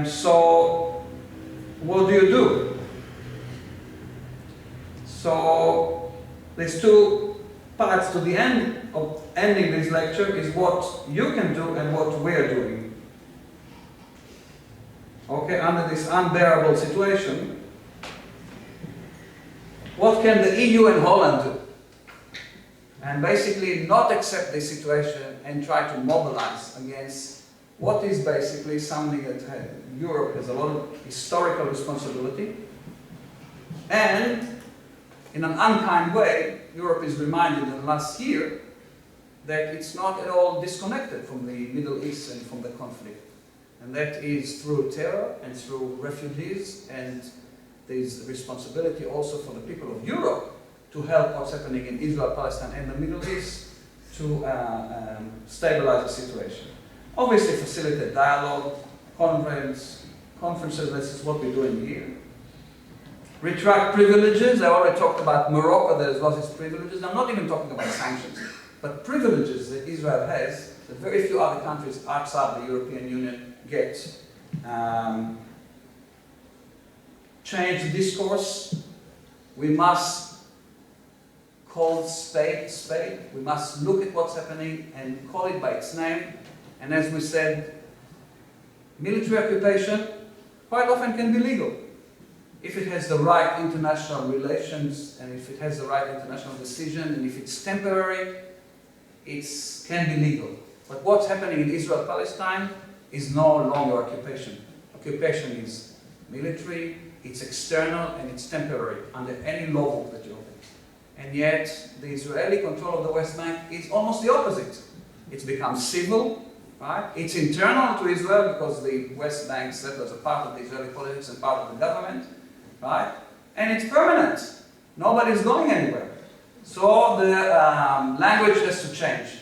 So what do you do? So there's two parts to the end of ending this lecture, is what you can do and what we're doing. Okay, under this unbearable situation, what can the EU and Holland do? And and basically not accept the situation and try to mobilize against what is basically something that Europe has a lot of historical responsibility. And in an unkind way, Europe is reminded in the last year that it's not at all disconnected from the Middle East and from the conflict. And that is through terror and through refugees, and there's responsibility also for the people of Europe to help what's happening in Israel, Palestine, and the Middle East to stabilize the situation. Obviously, facilitate dialogue, conferences, this is what we're doing here. Retract privileges. I already talked about Morocco that has lost its privileges. I'm not even talking about sanctions, but privileges that Israel has that very few other countries outside the European Union get. Change the discourse. We must call spade spade. We must look at what's happening and call it by its name. And as we said, military occupation quite often can be legal if it has the right international relations and if it has the right international decision, and if it's temporary, it can be legal. But what's happening in Israel-Palestine is no longer occupation. Occupation is military, it's external, and it's temporary under any law book that you open. And yet, the Israeli control of the West Bank is almost the opposite. It's become civil, right? It's internal to Israel because the West Bank settlers are part of the Israeli politics and part of the government, right? And it's permanent. Nobody's going anywhere. So the language has to change.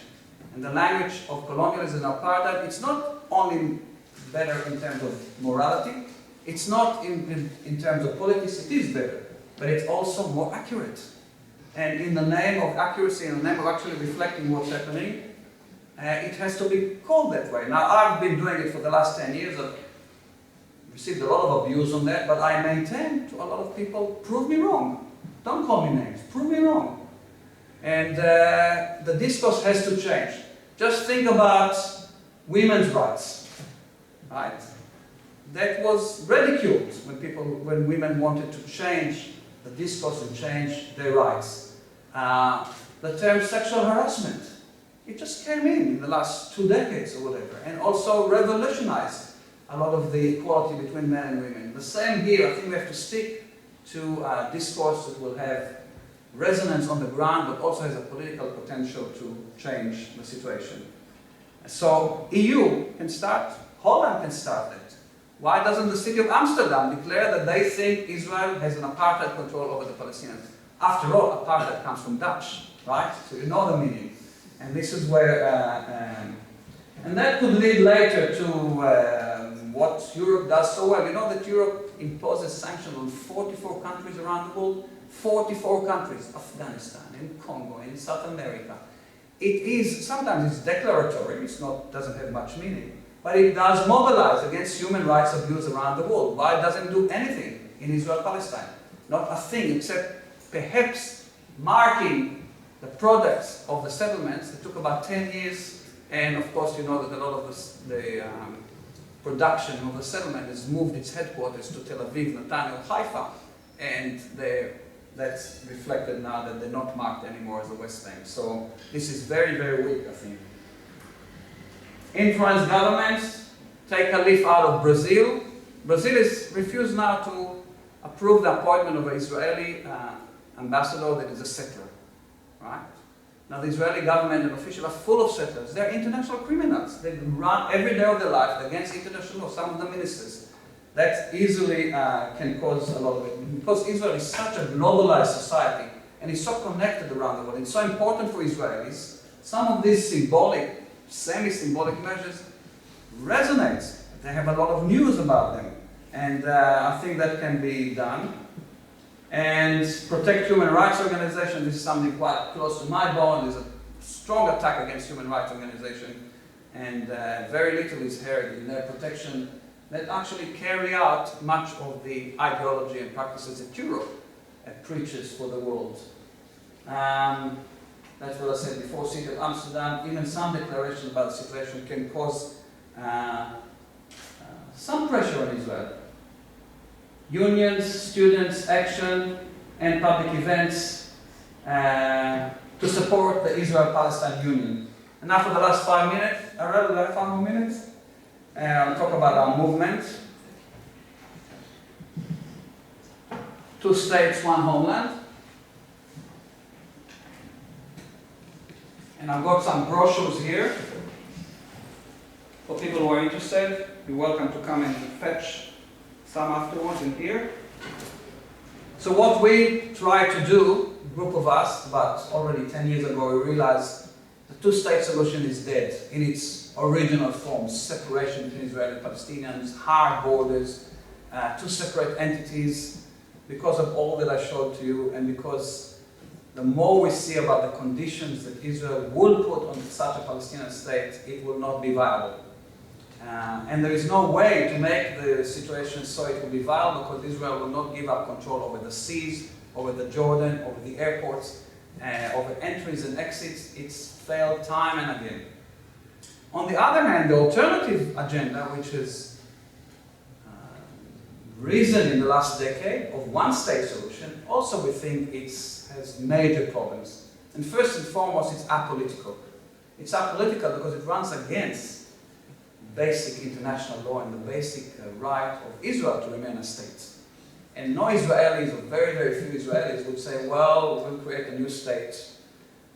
And the language of colonialism and apartheid, it's not only better in terms of morality, it's not in terms of politics, it is better, but it's also more accurate. And in the name of accuracy, in the name of actually reflecting what's happening, it has to be called that way. Now, I've been doing it for the last 10 years. I've received a lot of abuse on that, but I maintain to a lot of people, prove me wrong. Don't call me names, prove me wrong. And the discourse has to change. Just think about women's rights, right? That was ridiculed when women wanted to change the discourse and change their rights. The term sexual harassment, it just came in the last 2 decades or whatever, and also revolutionized a lot of the equality between men and women. The same here. I think we have to stick to a discourse that will have resonance on the ground, but also has a political potential to change the situation. So EU can start, Holland can start that. Why doesn't the city of Amsterdam declare that they think Israel has an apartheid control over the Palestinians? After all, apartheid comes from Dutch, right? So you know the meaning. And this is where, and that could lead later to what Europe does so well. You know that Europe imposes sanctions on 44 countries around the world? 44 countries, Afghanistan, in Congo, in South America. It is, sometimes it's declaratory, it's not, doesn't have much meaning, but it does mobilize against human rights abuse around the world. Why it doesn't do anything in Israel-Palestine? Not a thing, except perhaps marking the products of the settlements that took about 10 years, and of course you know that a lot of the production of the settlement has moved its headquarters to Tel Aviv, Netanya, Haifa, and that's reflected now that they're not marked anymore as the West Bank. So this is very, very weak, I think. Influence governments, take a leaf out of Brazil. Brazil is refused now to approve the appointment of an Israeli ambassador that is a settler, right? Now the Israeli government and officials are full of settlers. They're international criminals. They run every day of their life against international law, some of the ministers. That easily can cause a lot of it. Because Israel is such a globalized society and is so connected around the world, it's so important for Israelis, some of these symbolic, semi-symbolic measures resonate. They have a lot of news about them. And I think that can be done. And protect human rights organizations. This is something quite close to my bone. There's a strong attack against human rights organizations. And very little is heard in their protection that actually carry out much of the ideology and practices that Europe preaches for the world. That's what I said before, City of Amsterdam, even some declarations about the situation can cause some pressure on Israel. Unions, students, action, and public events. to support the Israel-Palestine Union. And now for the last 5 minutes, rather than 5 more minutes, I'll talk about our movement. 2 states, 1 homeland. And I've got some brochures here for people who are interested. You're welcome to come and fetch some afterwards in here. So what we try to do, a group of us, but already 10 years ago we realized the 2-state solution is dead in its original form: separation between Israeli and Palestinians, hard borders, 2 separate entities, because of all that I showed to you, and because the more we see about the conditions that Israel will put on such a Palestinian state, it will not be viable. And there is no way to make the situation so it will be viable, because Israel will not give up control over the seas, over the Jordan, over the airports, over entries and exits. It's failed time and again. On the other hand, the alternative agenda, which has risen in the last decade, of 1-state solution, also we think has major problems. And first and foremost, it's apolitical. It's apolitical because it runs against basic international law and the basic right of Israel to remain a state. And no Israelis, or very, very few Israelis, would say, well, we'll create a new state.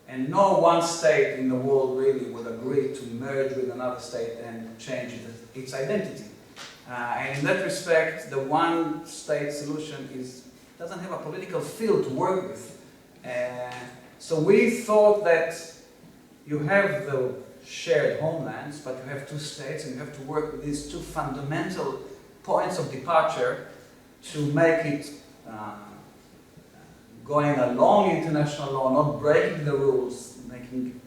And no one state in the world really would agree to merge with another state and change its identity. And in that respect, the 1-state solution doesn't have a political field to work with. So we thought that you have the shared homelands, but you have 2 states, and you have to work with these 2 fundamental points of departure to make it going along international law, not breaking the rules, making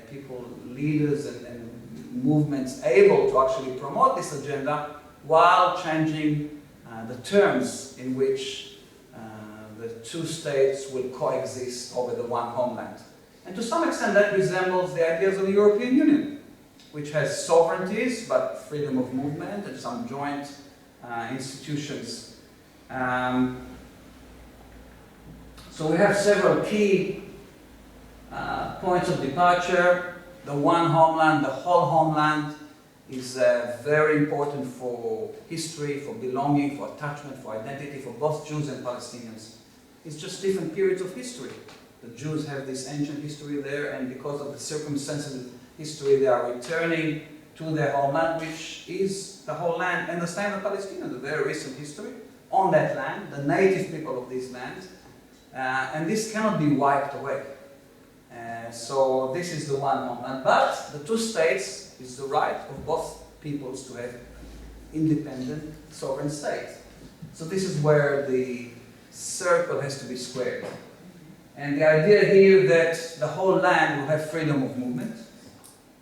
people, leaders and movements able to actually promote this agenda, while changing the terms in which the 2 states will coexist over the 1 homeland. And to some extent that resembles the ideas of the European Union, which has sovereignties, but freedom of movement and some joint institutions. So we have several key points of departure. The 1 homeland, the whole homeland, is very important for history, for belonging, for attachment, for identity, for both Jews and Palestinians. It's just different periods of history. The Jews have this ancient history there, and because of the circumstances history, they are returning to their homeland, which is the whole land, and the same with Palestinians, a very recent history on that land, the native people of these lands, and this cannot be wiped away. So this is the 1 homeland, but the 2 states is the right of both peoples to have independent sovereign states. So this is where the circle has to be squared. And the idea here that the whole land will have freedom of movement,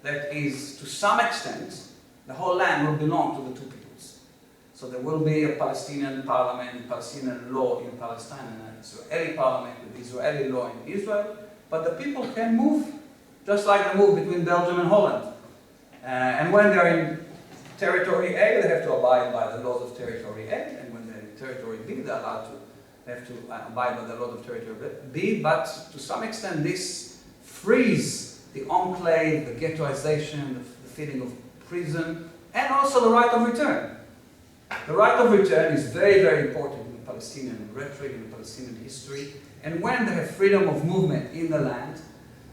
that is, to some extent, the whole land will belong to the 2 peoples. So there will be a Palestinian parliament, Palestinian law in Palestine, and an Israeli parliament with Israeli law in Israel, but the people can move, just like the move between Belgium and Holland. And when they're in territory A, they have to abide by the laws of territory A, and when they're in territory B, they're allowed to have to abide by the laws of territory B, but to some extent this frees the enclave, the ghettoization, the feeling of prison, and also the right of return. The right of return is very, very important in Palestinian rhetoric, in Palestinian history, and when they have freedom of movement in the land,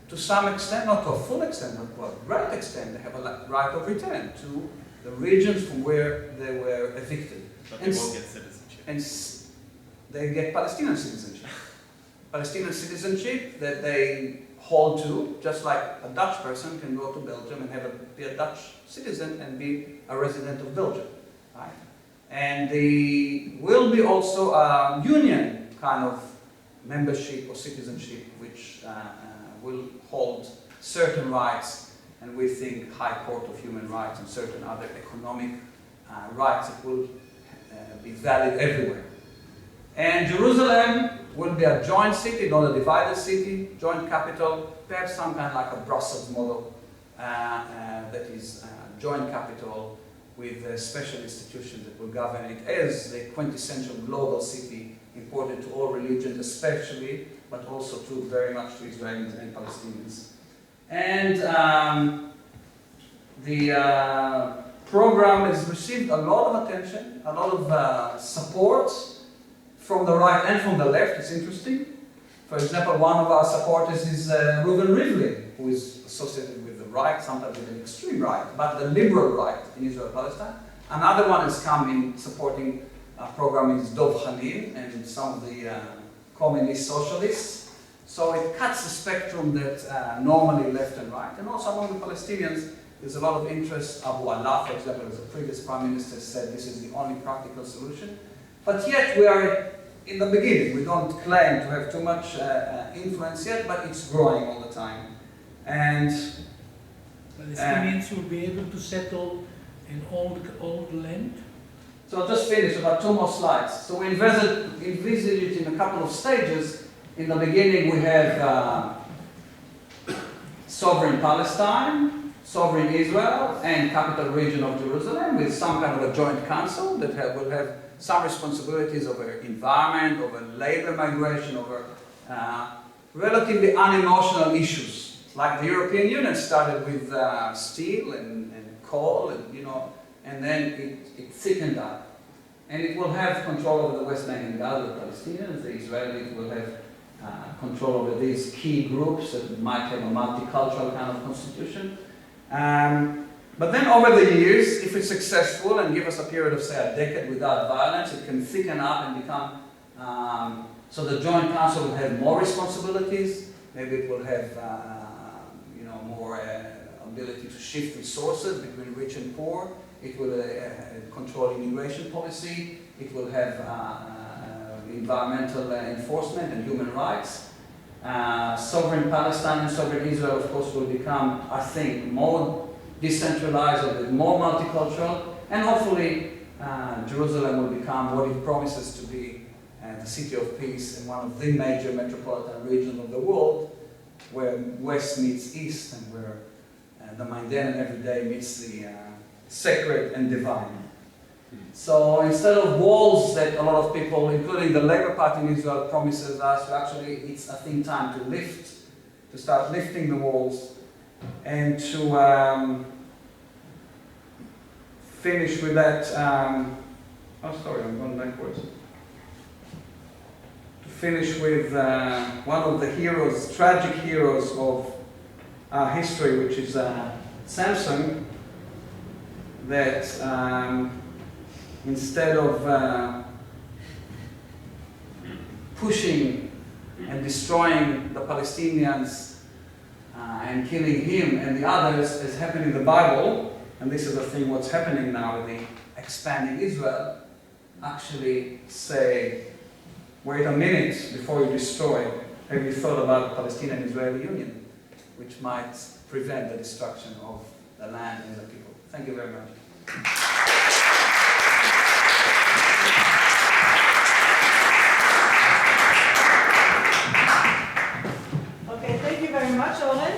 to some extent, not to a full extent, but to a great extent, they have a right of return to the regions from where they were evicted. But they won't get citizenship. And they get Palestinian citizenship. Palestinian citizenship that they hold to, just like a Dutch person can go to Belgium and be a Dutch citizen and be a resident of Belgium. Right? And there will be also a union kind of membership or citizenship which will hold certain rights, and we think High Court of Human Rights and certain other economic rights that will be valid everywhere. And Jerusalem will be a joint city, not a divided city, joint capital, perhaps some kind of like a Brussels model that is a joint capital with special institutions that will govern it as the quintessential global city in important to all religions especially, but also to very much to Israelis and Palestinians. And the program has received a lot of attention, a lot of support from the right and from the left. It's interesting. For example, one of our supporters is Reuven Rivlin, who is associated with the right, sometimes with the extreme right, but the liberal right in Israel-Palestine. Another one has come in supporting a program is Dov Hanin and some of the communist socialists. So it cuts the spectrum that normally left and right. And also among the Palestinians, there's a lot of interest. Abu Allah, for example, as the previous prime minister said, this is the only practical solution. But yet we are in the beginning. We don't claim to have too much influence yet, but it's growing all the time. And Palestinians will be able to settle in old land? so I'll just finish, about 2 more slides. So we envisage it in a couple of stages. In the beginning we have sovereign Palestine, sovereign Israel, and capital region of Jerusalem with some kind of a joint council that will have some responsibilities over environment, over labor migration, over relatively unemotional issues. Like the European Union started with steel and coal, and then it thickened up. And it will have control over the West Bank and Gaza, the Palestinians. The Israelis will have control over these key groups that might have a multicultural kind of constitution. But then over the years, if it's successful and give us a period of, say, a decade without violence, it can thicken up and become, so the Joint Council will have more responsibilities. Maybe it will have, more ability to shift resources between rich and poor. It will control immigration policy. It will have environmental enforcement and human rights. Sovereign Palestine and sovereign Israel, of course, will become, I think, more decentralized, a bit more multicultural, and hopefully Jerusalem will become what it promises to be, the city of peace and one of the major metropolitan regions of the world, where West meets East and where the mundane every day meets the sacred and divine. So instead of walls that a lot of people, including the Labour Party in Israel, promises us, actually it's, I think, time to start lifting the walls and to finish with that, oh sorry, I'm going backwards. To finish with one of the heroes, tragic heroes of our history, which is Samson, that instead of pushing and destroying the Palestinians and killing him and the others, as happened in the Bible, and this is the thing what's happening now with the expanding Israel, actually say, wait a minute before you destroy. Have you thought about the Palestinian-Israeli Union, which might prevent the destruction of the land and the people? Thank you very much. Okay, thank you very much, Oren.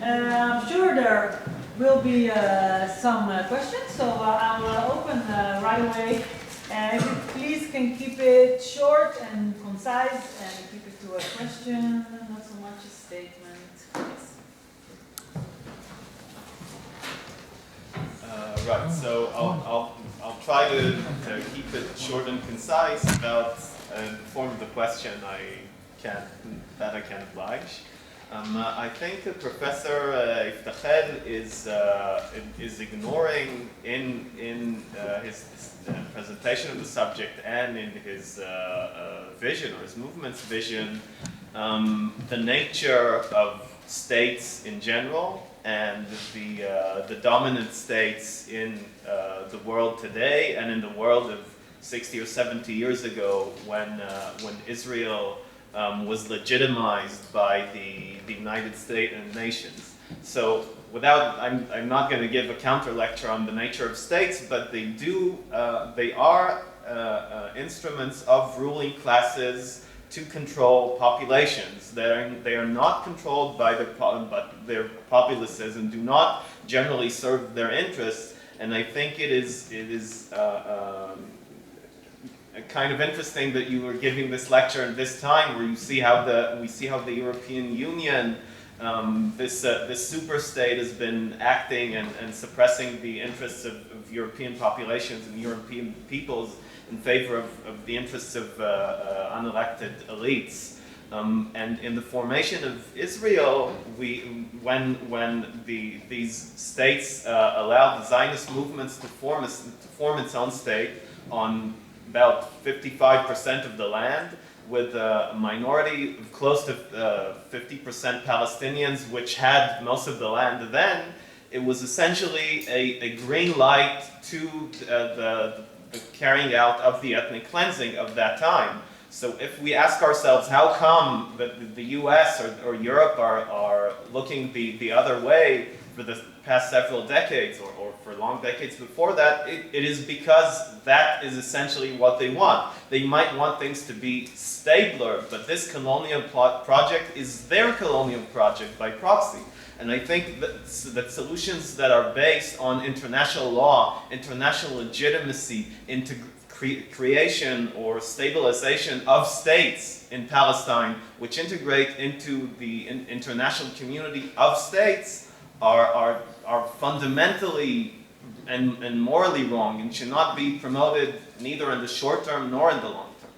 I'm sure there will be some questions, so I'll open right away. If you please can keep it short and concise and keep it to a question, not so much a statement. Yes. Right, so I'll try to keep it short and concise about the form of the question that I can oblige. I think Professor Yiftachel is ignoring in his presentation of the subject and in his vision, or his movement's vision, the nature of states in general and the dominant states in the world today and in the world of 60 or 70 years ago when Israel was legitimized by the United States and nations. So I'm not going to give a counter lecture on the nature of states, but they are instruments of ruling classes to control populations. They are not controlled by their populaces and do not generally serve their interests. And I think it is kind of interesting that you were giving this lecture in this time, where you see how we see how the European Union, this super state, has been acting and suppressing the interests of European populations and European peoples in favor of the interests of unelected elites. And in the formation of Israel, when these states allowed the Zionist movements to form its own state on about 55% of the land, with a minority of close to 50% Palestinians, which had most of the land then, it was essentially a green light to the carrying out of the ethnic cleansing of that time. So if we ask ourselves how come the US or Europe are looking the other way for the past several decades, or for long decades before that, it is because that is essentially what they want. They might want things to be stabler, but this colonial project is their colonial project by proxy. And I think that solutions that are based on international law, international legitimacy, into creation or stabilization of states in Palestine, which integrate into the international community of states, are fundamentally and morally wrong, and should not be promoted neither in the short term nor in the long term.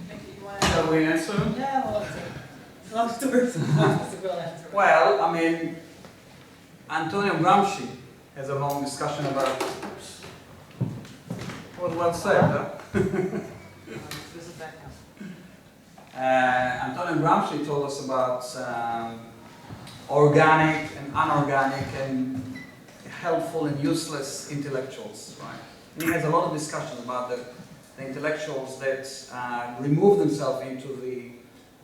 Thank you. Shall we answer? Yeah, well, long story. Well, I mean, Antonio Gramsci has a long discussion about. Well said, huh? Antonio Gramsci told us about organic and unorganic and helpful and useless intellectuals, right? And he has a lot of discussion about the intellectuals that remove themselves into the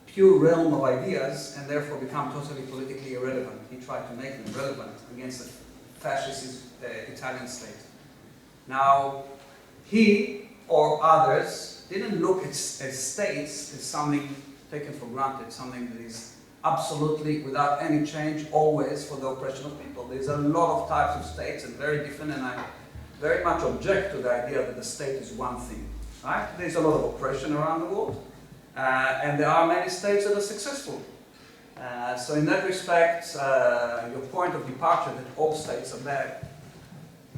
pure realm of ideas and therefore become totally politically irrelevant. He tried to make them relevant against the fascist Italian state. Now, he or others didn't look at states as something taken for granted, something that is absolutely without any change, always for the oppression of people. There's a lot of types of states and very different, and I very much object to the idea that the state is one thing. Right? There's a lot of oppression around the world, and there are many states that are successful. So in that respect, your point of departure that all states are bad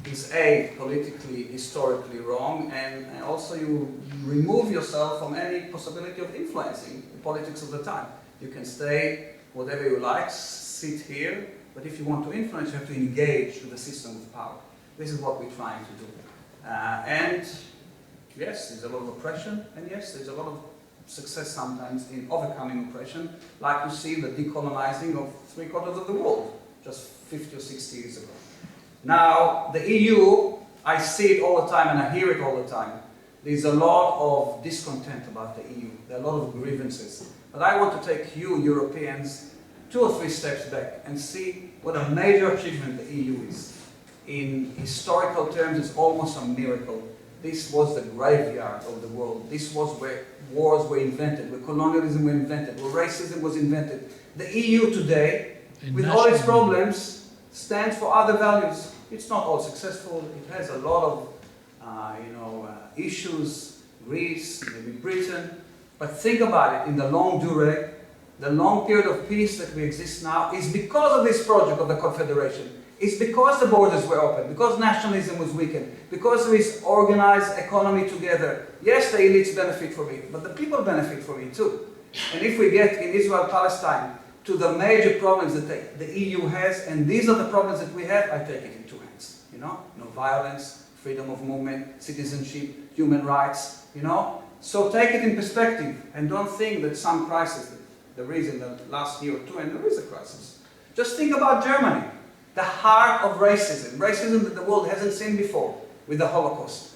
is A, politically, historically wrong, and also you remove yourself from any possibility of influencing the politics of the time. You can stay whatever you like, sit here, but if you want to influence, you have to engage with the system of power. This is what we're trying to do. And yes, there's a lot of oppression, and yes, there's a lot of success sometimes in overcoming oppression, like you see the decolonizing of 3/4 of the world just 50 or 60 years ago. Now, the EU, I see it all the time and I hear it all the time. There's a lot of discontent about the EU. There are a lot of grievances. But I want to take you, Europeans, 2 or 3 steps back and see what a major achievement the EU is. In historical terms, it's almost a miracle. This was the graveyard of the world. This was where wars were invented, where colonialism was invented, where racism was invented. The EU today, with all its problems, stands for other values. It's not all successful. It has a lot of issues, Greece, maybe Britain. But think about it, in the long durée, the long period of peace that we exist now is because of this project of the Confederation. It's because the borders were open, because nationalism was weakened, because there is organized economy together. Yes, the elites benefit from it, but the people benefit from it too. And if we get in Israel-Palestine to the major problems that the EU has, and these are the problems that we have, I take it in 2 hands. Violence, freedom of movement, citizenship, human rights, So take it in perspective, and don't think that some crisis that there is in the last year or 2, and there is a crisis. Just think about Germany, the heart of racism that the world hasn't seen before with the Holocaust,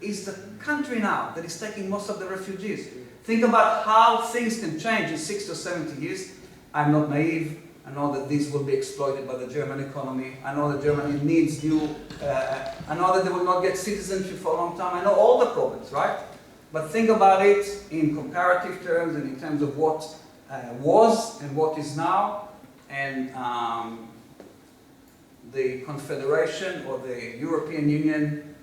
is the country now that is taking most of the refugees. Think about how things can change in 60 or 70 years. I'm not naive. I know that this will be exploited by the German economy. I know that Germany needs new, I know that they will not get citizenship for a long time. I know all the problems, right? But think about it in comparative terms and in terms of what was and what is now. And the Confederation or the European Union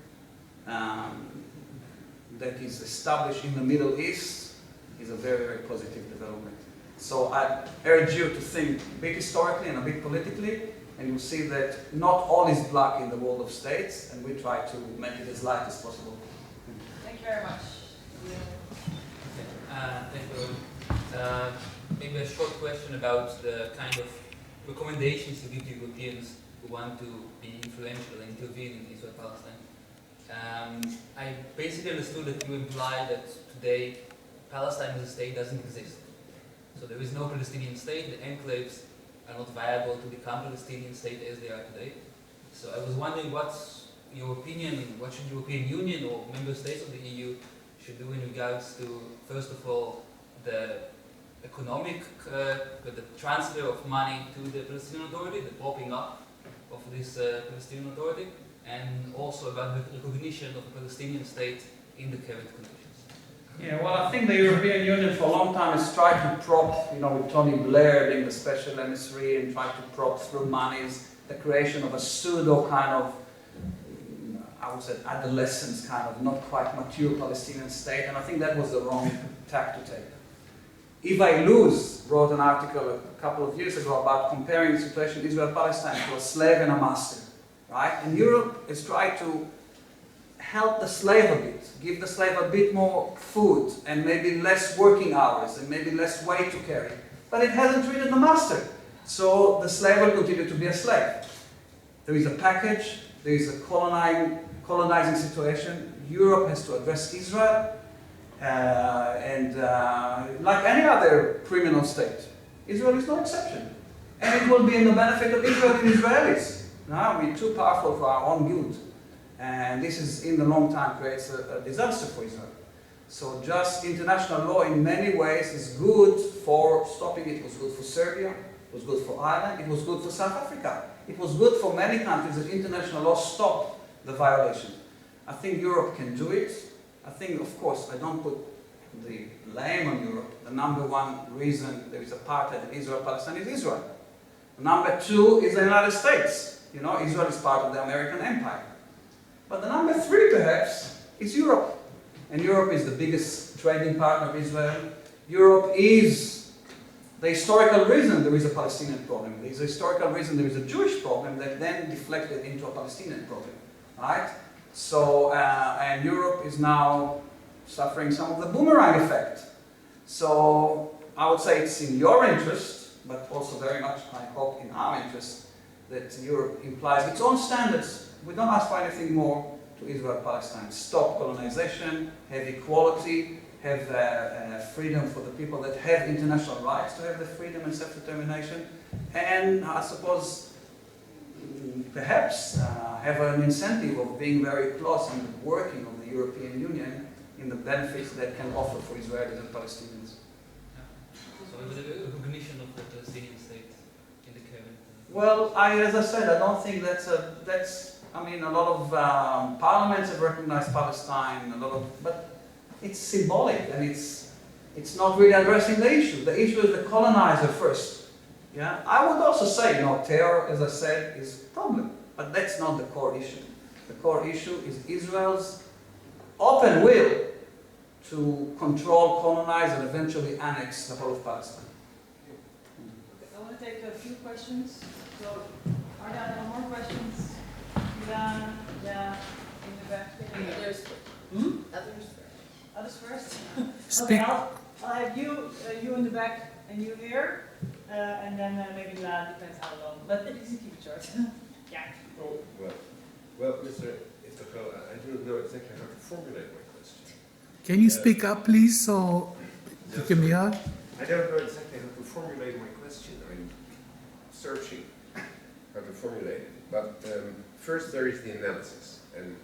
that is established in the Middle East is a very, very positive development. So I urge you to think a bit historically and a bit politically, and you'll see that not all is black in the world of states, and we try to make it as light as possible. Thank you very much. Thank you. Maybe a short question about the kind of recommendations you give to Europeans who want to be influential and intervene in Israel-Palestine. I basically understood that you imply that today Palestine as a state doesn't exist. So there is no Palestinian state, the enclaves are not viable to become Palestinian state as they are today. So I was wondering what's your opinion, what should the European Union or member states of the EU should do in regards to, first of all, the economic, the transfer of money to the Palestinian Authority, the propping up of this Palestinian Authority, and also about the recognition of a Palestinian state in the current conditions. Yeah, well, I think the European Union for a long time has tried to prop, with Tony Blair being the special emissary, and tried to prop through monies the creation of a pseudo kind of, I would say, adolescence kind of, not quite mature Palestinian state, and I think that was the wrong tack to take. Eva Luz wrote an article a couple of years ago about comparing the situation in Israel-Palestine to a slave and a master, right? And Europe has tried to help the slave a bit, give the slave a bit more food, and maybe less working hours, and maybe less weight to carry. But it hasn't treated the master. So the slave will continue to be a slave. There is a package, there is a colonizing situation. Europe has to address Israel, and like any other criminal state, Israel is no exception. And it will be in the benefit of Israel and Israelis. Now we're too powerful for our own good. And this is, in the long time, creates a disaster for Israel. So just international law in many ways is good for stopping it. It was good for Serbia, it was good for Ireland, it was good for South Africa. It was good for many countries that international law stopped the violation. I think Europe can do it. I think, of course, I don't put the blame on Europe. The number one reason there is apartheid in Israel-Palestine is Israel. Number two is the United States. Israel is part of the American empire. But the number three, perhaps, is Europe. And Europe is the biggest trading partner of Israel. Europe is the historical reason there is a Palestinian problem. There is a historical reason there is a Jewish problem that then deflected into a Palestinian problem. Right? So, and Europe is now suffering some of the boomerang effect. So, I would say it's in your interest, but also very much, I hope, in our interest, that Europe implies its own standards. We don't ask for anything more to Israel-Palestine. Stop colonization, have equality, have freedom for the people that have international rights to have the freedom and self-determination, and I suppose perhaps have an incentive of being very close and working of the European Union in the benefits that can offer for Israelis and Palestinians. So with the recognition of the Palestinian state in the current... Well, as I said, I don't think that's a lot of parliaments have recognized Palestine, but it's symbolic, and it's not really addressing the issue. The issue is the colonizer first. Yeah, I would also say, terror, as I said, is a problem, but that's not the core issue. The core issue is Israel's open will to control, colonize, and eventually annex the whole of Palestine. I want to take a few questions. So, are there no more questions? Yeah, in the back. Others Hmm? Others first? Okay, I'll have you in the back and you here, and then maybe depends how long, but you can keep it short. Yeah. Oh, well, Mr. Yiftachel, I do not know exactly how to formulate my question. Can you speak up, please, so you can be heard? I don't know exactly how to formulate my question. I'm searching how to formulate it. But first there is the analysis, and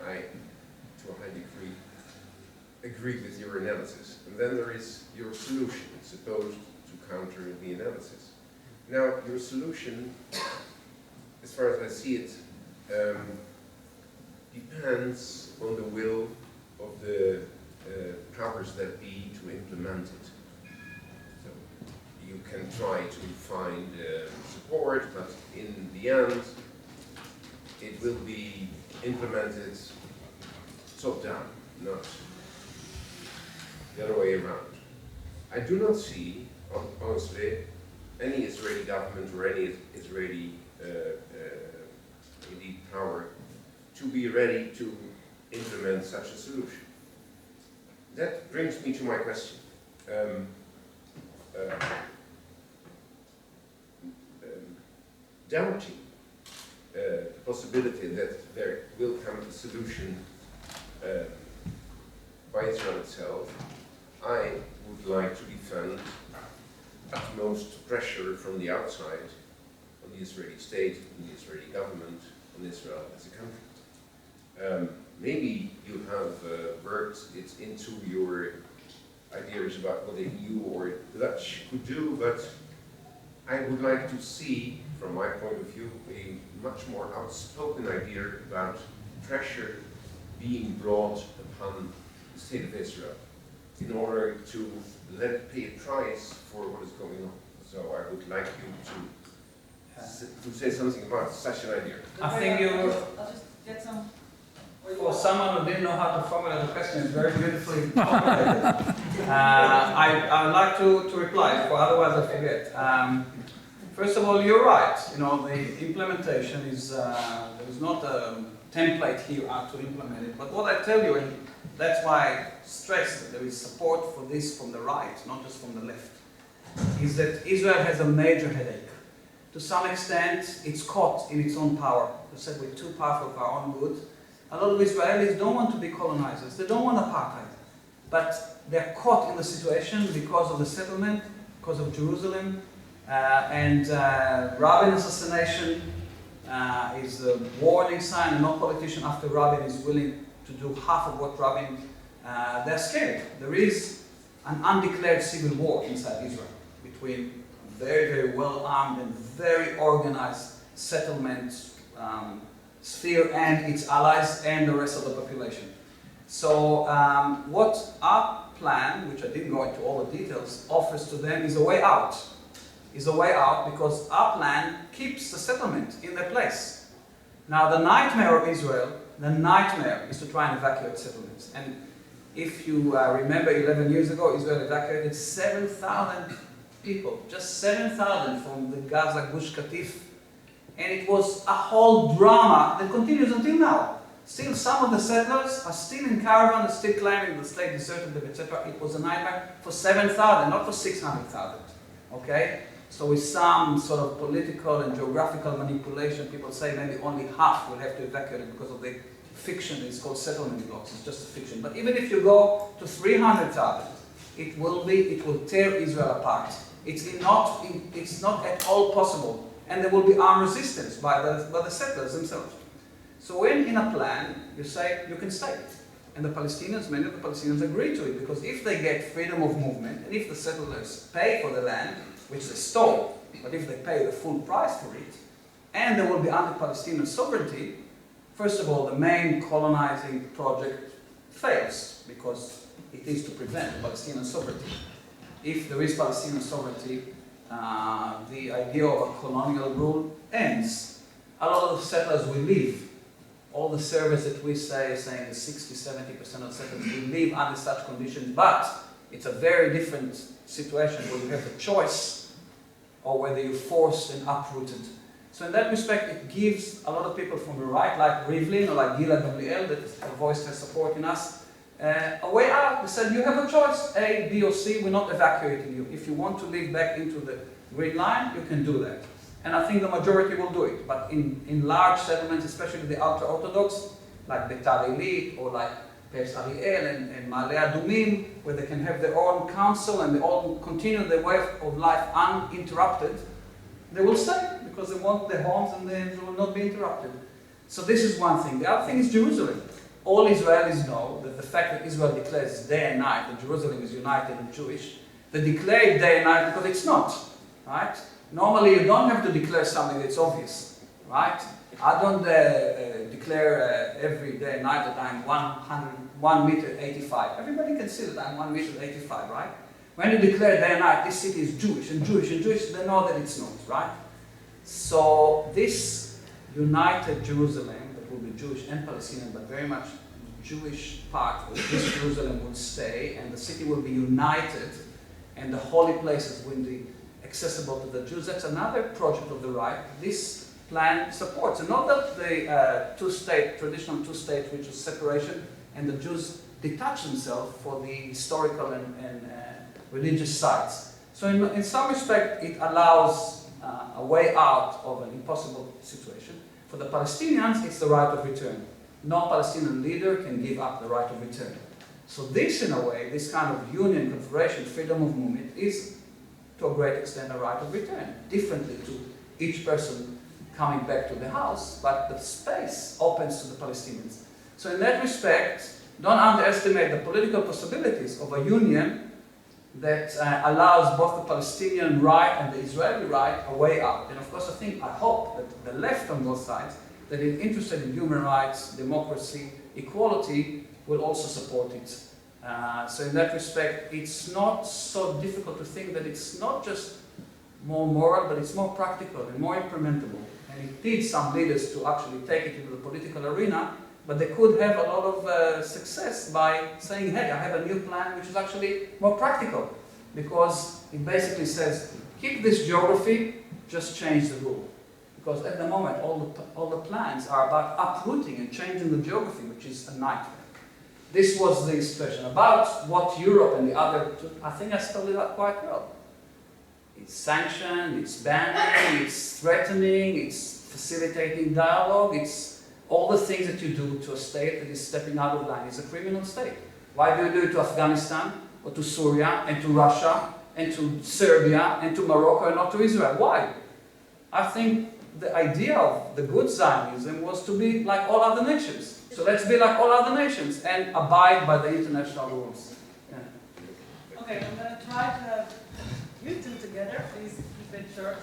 I, to a high degree, agree with your analysis. And then there is your solution, supposed to counter the analysis. Now, your solution, as far as I see it, depends on the will of the powers that be to implement it. So you can try to find support, but in the end, it will be implemented top-down. not the other way around. I do not see, honestly, any Israeli government or any Israeli elite power to be ready to implement such a solution. That brings me to my question. Doubting the possibility that there will come a solution by Israel itself, I would like to defend utmost pressure from the outside on the Israeli state, on the Israeli government, on Israel as a country. Maybe you have worked it into your ideas about what the EU or Dutch could do, but I would like to see, from my point of view, a much more outspoken idea about pressure being brought upon the state of Israel in order to let it pay a price for what is going on. So I would like you to say something about such an idea. I think you, I'll just get some. for someone who didn't know how to formulate the question, it's very beautifully formulated. I would like to reply, for otherwise I forget. First of all, you're right. You know, the implementation is, there is not a template here how to implement it. But what I tell you, and that's why I stress that there is support for this from the right, not just from the left, is that Israel has a major headache. To some extent, it's caught in its own power. I said we're too powerful for our own good. A lot of Israelis don't want to be colonizers. They don't want apartheid. But they're caught in the situation because of the settlement, because of Jerusalem, and Rabin assassination is a warning sign, and no politician after Rabin is willing to do half of what Rabin, they're scared. There is an undeclared civil war inside Israel between very, very well-armed and very organized settlement sphere and its allies and the rest of the population. So what our plan, which I didn't go into all the details, offers to them is a way out. Is a way out because our plan keeps the settlement in their place. Now the nightmare of Israel, the nightmare is to try and evacuate settlements. And if you remember 11 years ago, Israel evacuated 7,000 people, just 7,000 from the Gaza Gush Katif. And it was a whole drama that continues until now. Still, some of the settlers are still in caravan, are still claiming the state deserted them, etc. It was a nightmare for 7,000, not for 600,000. Okay? So with some sort of political and geographical manipulation, people say maybe only half will have to evacuate because of the fiction. It's called settlement blocks. It's just a fiction. But even if you go to 300,000, it will tear Israel apart. It's not at all possible. And there will be armed resistance by the settlers themselves. So when in a plan, you say you can stay. And the Palestinians, many of the Palestinians agree to it, because if they get freedom of movement, and if the settlers pay for the land, which they stole, but if they pay the full price for it, and there will be anti-Palestinian sovereignty, first of all, the main colonizing project fails, because it is to prevent Palestinian sovereignty. If there is Palestinian sovereignty, the idea of a colonial rule ends. A lot of the settlers will leave. All the surveys that we say, saying 60–70% of settlers will leave under such conditions, but it's a very different situation where you have a choice or whether you're forced and uprooted. So in that respect, it gives a lot of people from the right, like Rivlin or like Gilad Gamliel, that voiced her support in us, a way out. They said, you have a choice, A, B, or C, we're not evacuating you. If you want to live back into the Green Line, you can do that. And I think the majority will do it. But in large settlements, especially the ultra-Orthodox, like Beitar Illit or like Pes Ariel and Ma'ale Adumim, where they can have their own council and they all continue their way of life uninterrupted, they will stay because they want their homes and they will not be interrupted. So this is one thing. The other thing is Jerusalem. All Israelis know that the fact that Israel declares day and night that Jerusalem is united and Jewish, they declare it day and night because it's not, right? Normally you don't have to declare something that's obvious, right? I don't declare every day and night that I'm 1.85 m. Everybody can see that I'm 1.85 m, right? When you declare day and night, this city is Jewish and Jewish and Jewish, they know that it's not, right? So this united Jerusalem, that will be Jewish and Palestinian, but very much Jewish part of East Jerusalem will stay, and the city will be united, and the holy places will be accessible to the Jews. That's another project of the right this plan supports. And not that the traditional two-state, which is separation, and the Jews detach themselves for the historical and religious sites. So in some respect, it allows a way out of an impossible situation. For the Palestinians, it's the right of return. No Palestinian leader can give up the right of return. So this, in a way, this kind of union, confederation, freedom of movement is, to a great extent, a right of return, differently to each person coming back to the house, but the space opens to the Palestinians. So in that respect, don't underestimate the political possibilities of a union that allows both the Palestinian right and the Israeli right a way out. And of course, I hope that the left on both sides, that is interested in human rights, democracy, equality, will also support it. So in that respect, it's not so difficult to think that it's not just more moral, but it's more practical and more implementable. And it needs some leaders to actually take it into the political arena, but they could have a lot of success by saying, hey, I have a new plan which is actually more practical, because it basically says, keep this geography, just change the rule. Because at the moment, all the plans are about uprooting and changing the geography, which is a nightmare. This was the situation. About what Europe and the other, I think I spelled it out quite well. It's sanctioned, it's banning, it's threatening, it's facilitating dialogue, it's all the things that you do to a state that is stepping out of line. It's a criminal state. Why do you do it to Afghanistan, or to Syria, and to Russia, and to Serbia, and to Morocco, and not to Israel? Why? I think the idea of the good Zionism was to be like all other nations. So let's be like all other nations and abide by the international rules. Yeah. Okay, I'm going to try to have you two together. Please keep it short.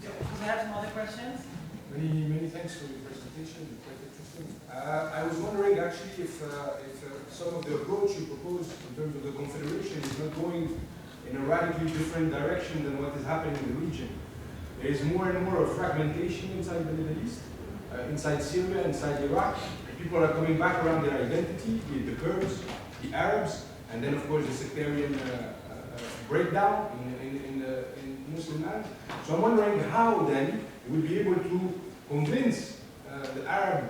Because I have some other questions. Many thanks for your presentation. It's quite interesting. I was wondering actually if some of the approach you proposed in terms of the Confederation is not going in a radically different direction than what is happening in the region. There is more and more of fragmentation inside the Middle East, inside Syria, inside Iraq. People are coming back around their identity, be it the Kurds, the Arabs, and then of course the sectarian breakdown in Muslim land. So I'm wondering how then you would be able to convince the Arab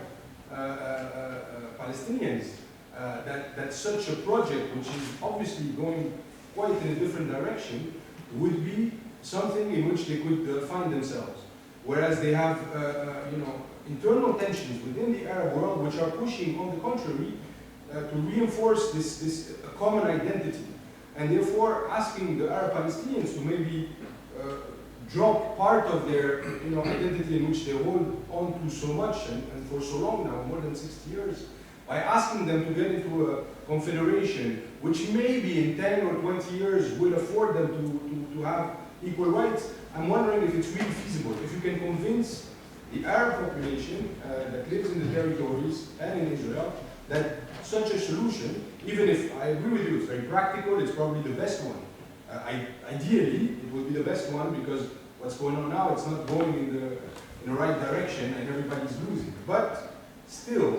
Palestinians that such a project, which is obviously going quite in a different direction, would be something in which they could find themselves. Whereas they have, internal tensions within the Arab world which are pushing, on the contrary, to reinforce this common identity. And therefore asking the Arab Palestinians to maybe drop part of their identity in which they hold on to so much and for so long now, more than 60 years, by asking them to get into a confederation which maybe in 10 or 20 years will afford them to have equal rights. I'm wondering if it's really feasible, if you can convince the Arab population that lives in the territories and in Israel that such a solution, even if I agree with you, it's very practical, it's probably the best one. Ideally, it would be the best one because what's going on now, it's not going in the right direction and everybody's losing. But still,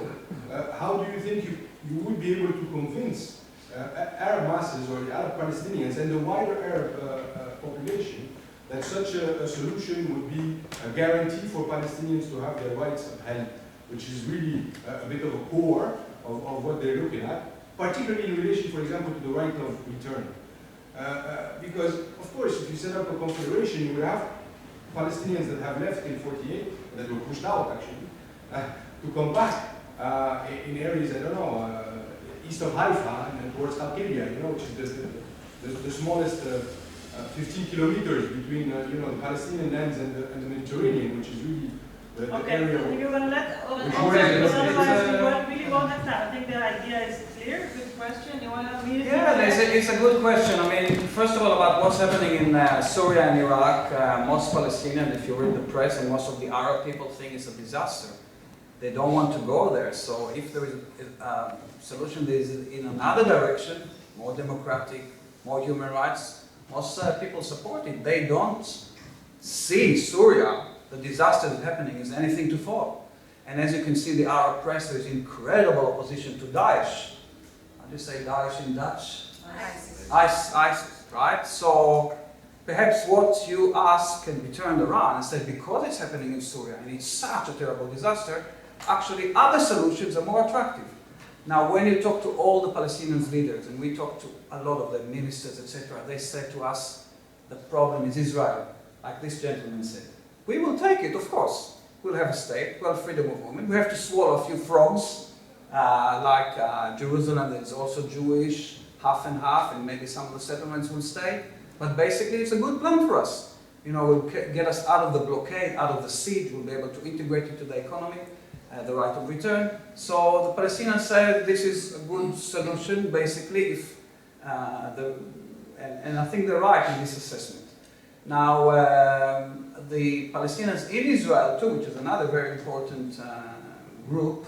how do you think you would be able to convince Arab masses or the Arab Palestinians and the wider Arab population that such a solution would be a guarantee for Palestinians to have their rights upheld, which is really a bit of a core of what they're looking at, particularly in relation, for example, to the right of return. Because, of course, if you set up a confederation, you will have Palestinians that have left in '48, that were pushed out, actually, to come back in areas, I don't know, east of Haifa and towards Qalqilia, which is the smallest 15 kilometers between the Palestinian lands and the Mediterranean, which is really the area. Okay, you're going to let Oren Oren, answer, otherwise we really won't have time. I think the idea is clear. Good question. You want to immediately? Yeah, it's a good question. I mean, first of all, about what's happening in Syria and Iraq, most Palestinians, if you read the press, and most of the Arab people think it's a disaster. They don't want to go there. So if there is a solution that is in another direction, more democratic, more human rights, most people support it. They don't see Syria, the disaster that's happening, as anything to follow. And as you can see, the Arab press, there is incredible opposition to Daesh. How do you say Daesh in Dutch? ISIS, right? So perhaps what you ask can be turned around and say, because it's happening in Syria and it's such a terrible disaster, actually other solutions are more attractive. Now, when you talk to all the Palestinian leaders, and we talk to a lot of the ministers, etc., they say to us, the problem is Israel, like this gentleman said. We will take it, of course. We'll have a state, we'll have freedom of movement. We have to swallow a few frogs, like Jerusalem is also Jewish, half and half, and maybe some of the settlements will stay. But basically, it's a good plan for us. You know, it will get us out of the blockade, out of the siege. We'll be able to integrate into the economy, the right of return. So the Palestinians said this is a good solution, basically, if and I think they're right in this assessment. Now, the Palestinians in Israel too, which is another very important group,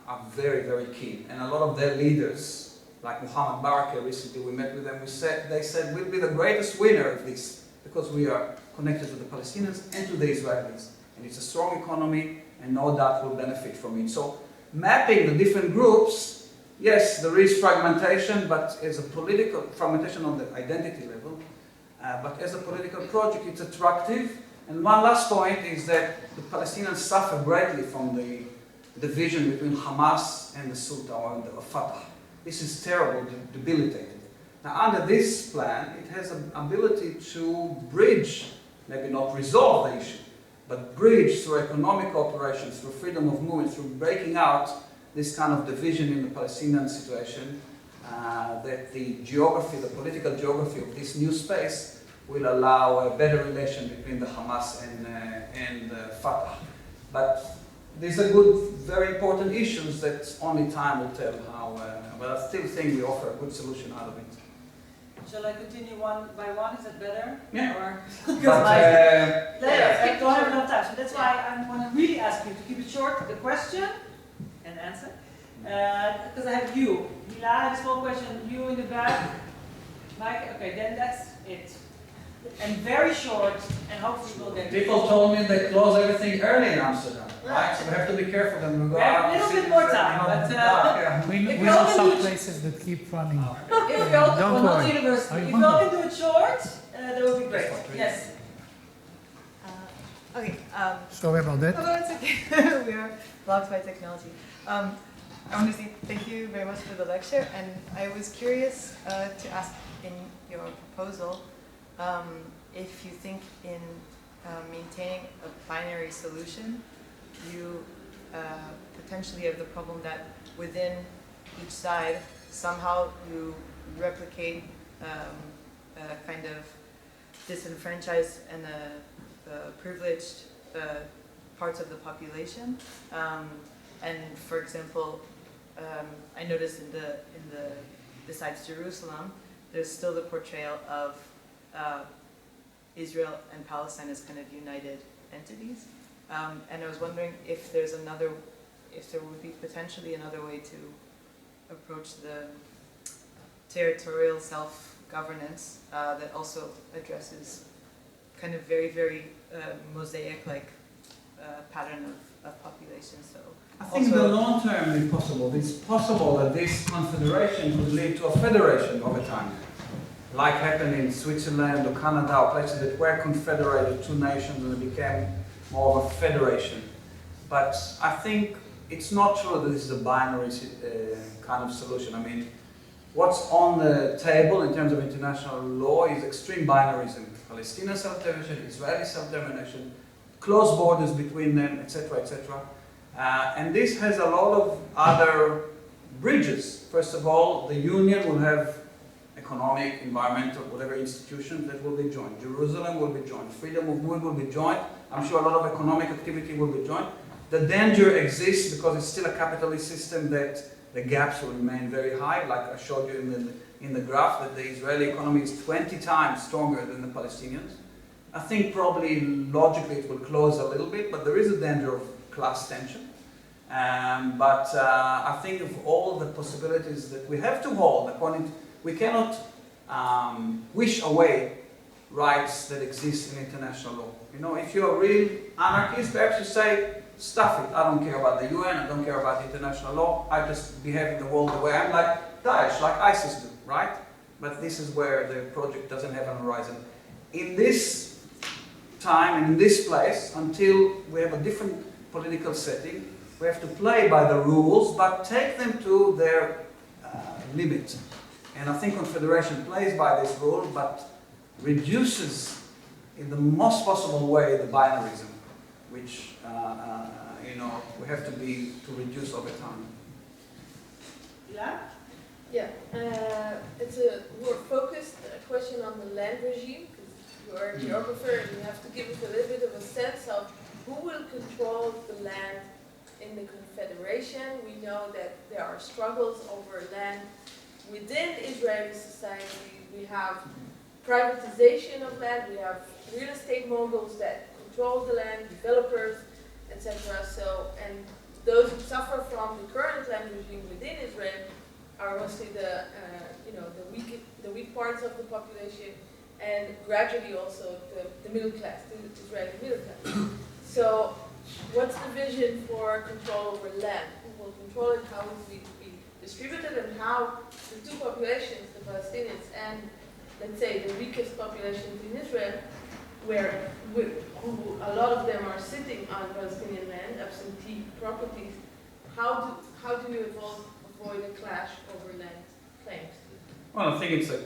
are very, very keen. And a lot of their leaders, like Mohammed Barakeh, recently we met with them, they said we'll be the greatest winner of this because we are connected to the Palestinians and to the Israelis. And it's a strong economy and no doubt will benefit from it. So mapping the different groups, yes, there is fragmentation, but as a political fragmentation on the identity level, but as a political project, it's attractive. And one last point is that the Palestinians suffer greatly from the division between Hamas and the Sultan or the Fatah. This is terrible, debilitating. Now, under this plan, it has an ability to bridge, maybe not resolve the issue, but bridge through economic cooperation, through freedom of movement, through breaking out this kind of division in the Palestinian situation, that the geography, the political geography of this new space will allow a better relation between the Hamas and Fatah. But these are good, very important issues that only time will tell how, but I still think we offer a good solution out of it. Shall I continue one by one? Is that better? Yeah. Or But, I don't have enough time, so that's why I want to really ask you to keep it short, the question and answer. Because I have you. Hila, I have a small question. You in the back. Mike, okay, then that's it. And very short, and hopefully we'll get people told me they close everything early in Amsterdam, right? So we have to be careful when we go We have out. a little bit more time, but yeah. We If we you know all can some do it- places that keep running. if you all, Don't well, not worry. university, I if you wonder. all can do it short, that would be great. Yes. Okay. Sorry about that. Although it's okay. We are blocked by technology. I want to say thank you very much for the lecture, and I was curious to ask in your proposal if you think in maintaining a binary solution, you potentially have the problem that within each side somehow you replicate a kind of disenfranchised and privileged parts of the population. And for example, I noticed in the besides Jerusalem, there's still the portrayal of Israel and Palestine as kind of united entities. And I was wondering if there would be potentially another way to approach the territorial self-governance that also addresses kind of very, very mosaic-like pattern of population. So I think in the long term it's possible. It's possible that this confederation could lead to a federation over time, like happened in Switzerland or Canada, or places that were confederated, two nations, and it became more of a federation. But I think it's not true that this is a binary kind of solution. I mean, what's on the table in terms of international law is extreme binarism. Palestinian self-determination, Israeli self-determination, close borders between them, etc., etc. And this has a lot of other bridges. First of all, the Union will have economic, environmental, whatever institutions that will be joined. Jerusalem will be joined. Freedom of movement will be joined. I'm sure a lot of economic activity will be joined. The danger exists because it's still a capitalist system that the gaps will remain very high, like I showed you in the graph, that the Israeli economy is 20 times stronger than the Palestinians. I think probably logically it will close a little bit, but there is a danger of class tension. But I think of all the possibilities that we have to hold, we cannot wish away rights that exist in international law. You know, if you're a real anarchist, perhaps you say stuff it. I don't care about the UN, I don't care about international law, I just behave in the world the way I'm like Daesh, like ISIS do, right? But this is where the project doesn't have an horizon. In this time and in this place, until we have a different political setting, we have to play by the rules, but take them to their limit. And I think Confederation plays by this rule, but reduces in the most possible way the binarism, which we have to reduce over time. Yeah? Yeah, it's a more focused question on the land regime, because you are a geographer and you have to give us a little bit of a sense of who will control the land in the Confederation. We know that there are struggles over land within Israeli society. We have privatization of land, we have real estate moguls that control the land, developers, etc. So, and those who suffer from the current land regime within Israel are mostly the weak parts of the population, and gradually also the middle class, the Israeli middle class. So, what's the vision for control over land? Who will control it? How will it be distributed? And how the two populations, the Palestinians and, let's say, the weakest populations in Israel, who a lot of them are sitting on Palestinian land, absentee properties, how do you avoid a clash over land claims? Well, I think it's a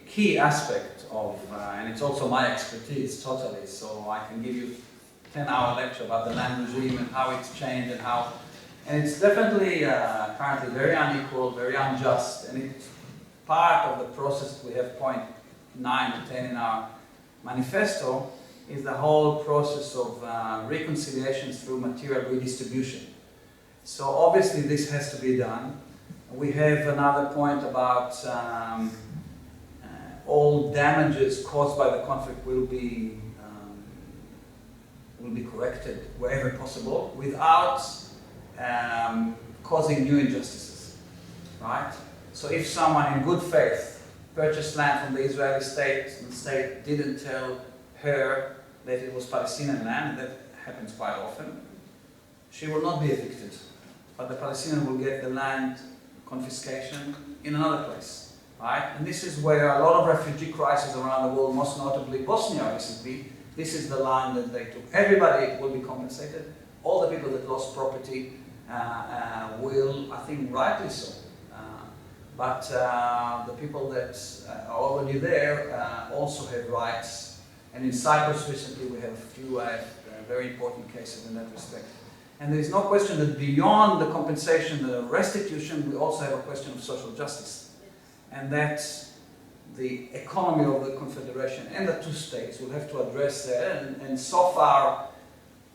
key aspect of, and it's also my expertise totally, so I can give you a 10-hour lecture about the land regime and how it's changed and it's definitely currently very unequal, very unjust, and it's part of the process. We have point 9 and 10 in our manifesto, is the whole process of reconciliations through material redistribution. So obviously this has to be done. We have another point about all damages caused by the conflict will be corrected wherever possible without causing new injustices, right? So if someone in good faith purchased land from the Israeli state and the state didn't tell her that it was Palestinian land, and that happens quite often, she will not be evicted, but the Palestinian will get the land confiscation in another place, right? And this is where a lot of refugee crises around the world, most notably Bosnia recently, this is the line that they took. Everybody will be compensated. All the people that lost property will, I think rightly so. But the people that are already there also have rights. And in Cyprus recently we have a few very important cases in that respect. And there is no question that beyond the compensation, the restitution, we also have a question of social justice. And that the economy of the Confederation and the two states will have to address that. And so far,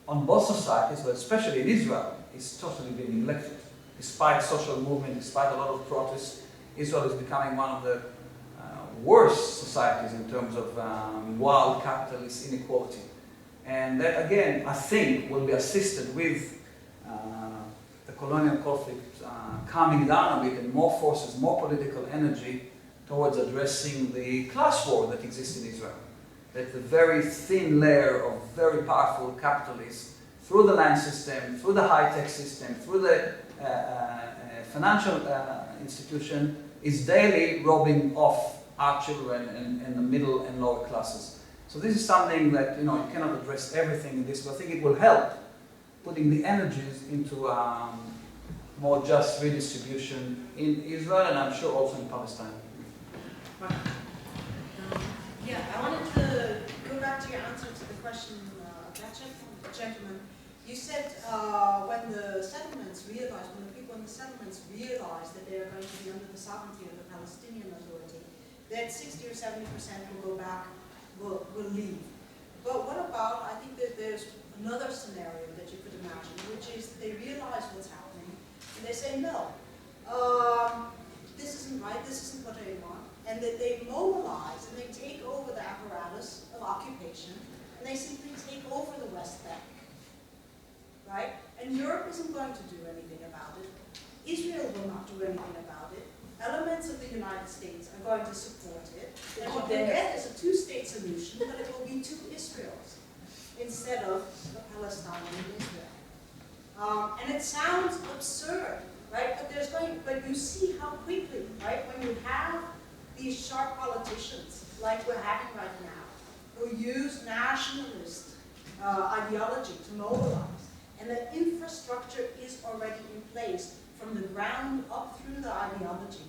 on both societies, but especially in Israel, it's totally been neglected. Despite social movement, despite a lot of protests, Israel is becoming one of the worst societies in terms of wild capitalist inequality. And that, again, I think, will be assisted with the colonial conflict calming down a bit and more forces, more political energy towards addressing the class war that exists in Israel. That the very thin layer of very powerful capitalists, through the land system, through the high-tech system, through the financial institution, is daily robbing off our children and the middle and lower classes. So this is something that, you cannot address everything in this, but I think it will help putting the energies into more just redistribution in Israel and I'm sure also in Palestine. Yeah, I wanted to go back to your answer to the question of that gentleman. You said when the people in the settlements realize that they are going to be under the sovereignty of the Palestinian Authority, that 60 or 70% will go back, will leave. But what about, I think that there's another scenario that you could imagine, which is they realize what's happening, and they say, no, this isn't right, this isn't what I want, and that they mobilize and they take over the apparatus of occupation, and they simply take over the West Bank, right? And Europe isn't going to do anything about it. Israel will not do anything about it. Elements of the United States are going to support it. And what we get is a two-state solution, but it will be two Israels instead of a Palestine and Israel. And it sounds absurd, right? But you see how quickly, right, when you have these sharp politicians, like we're having right now, who use nationalist ideology to mobilize, and the infrastructure is already in place from the ground up through the ideology,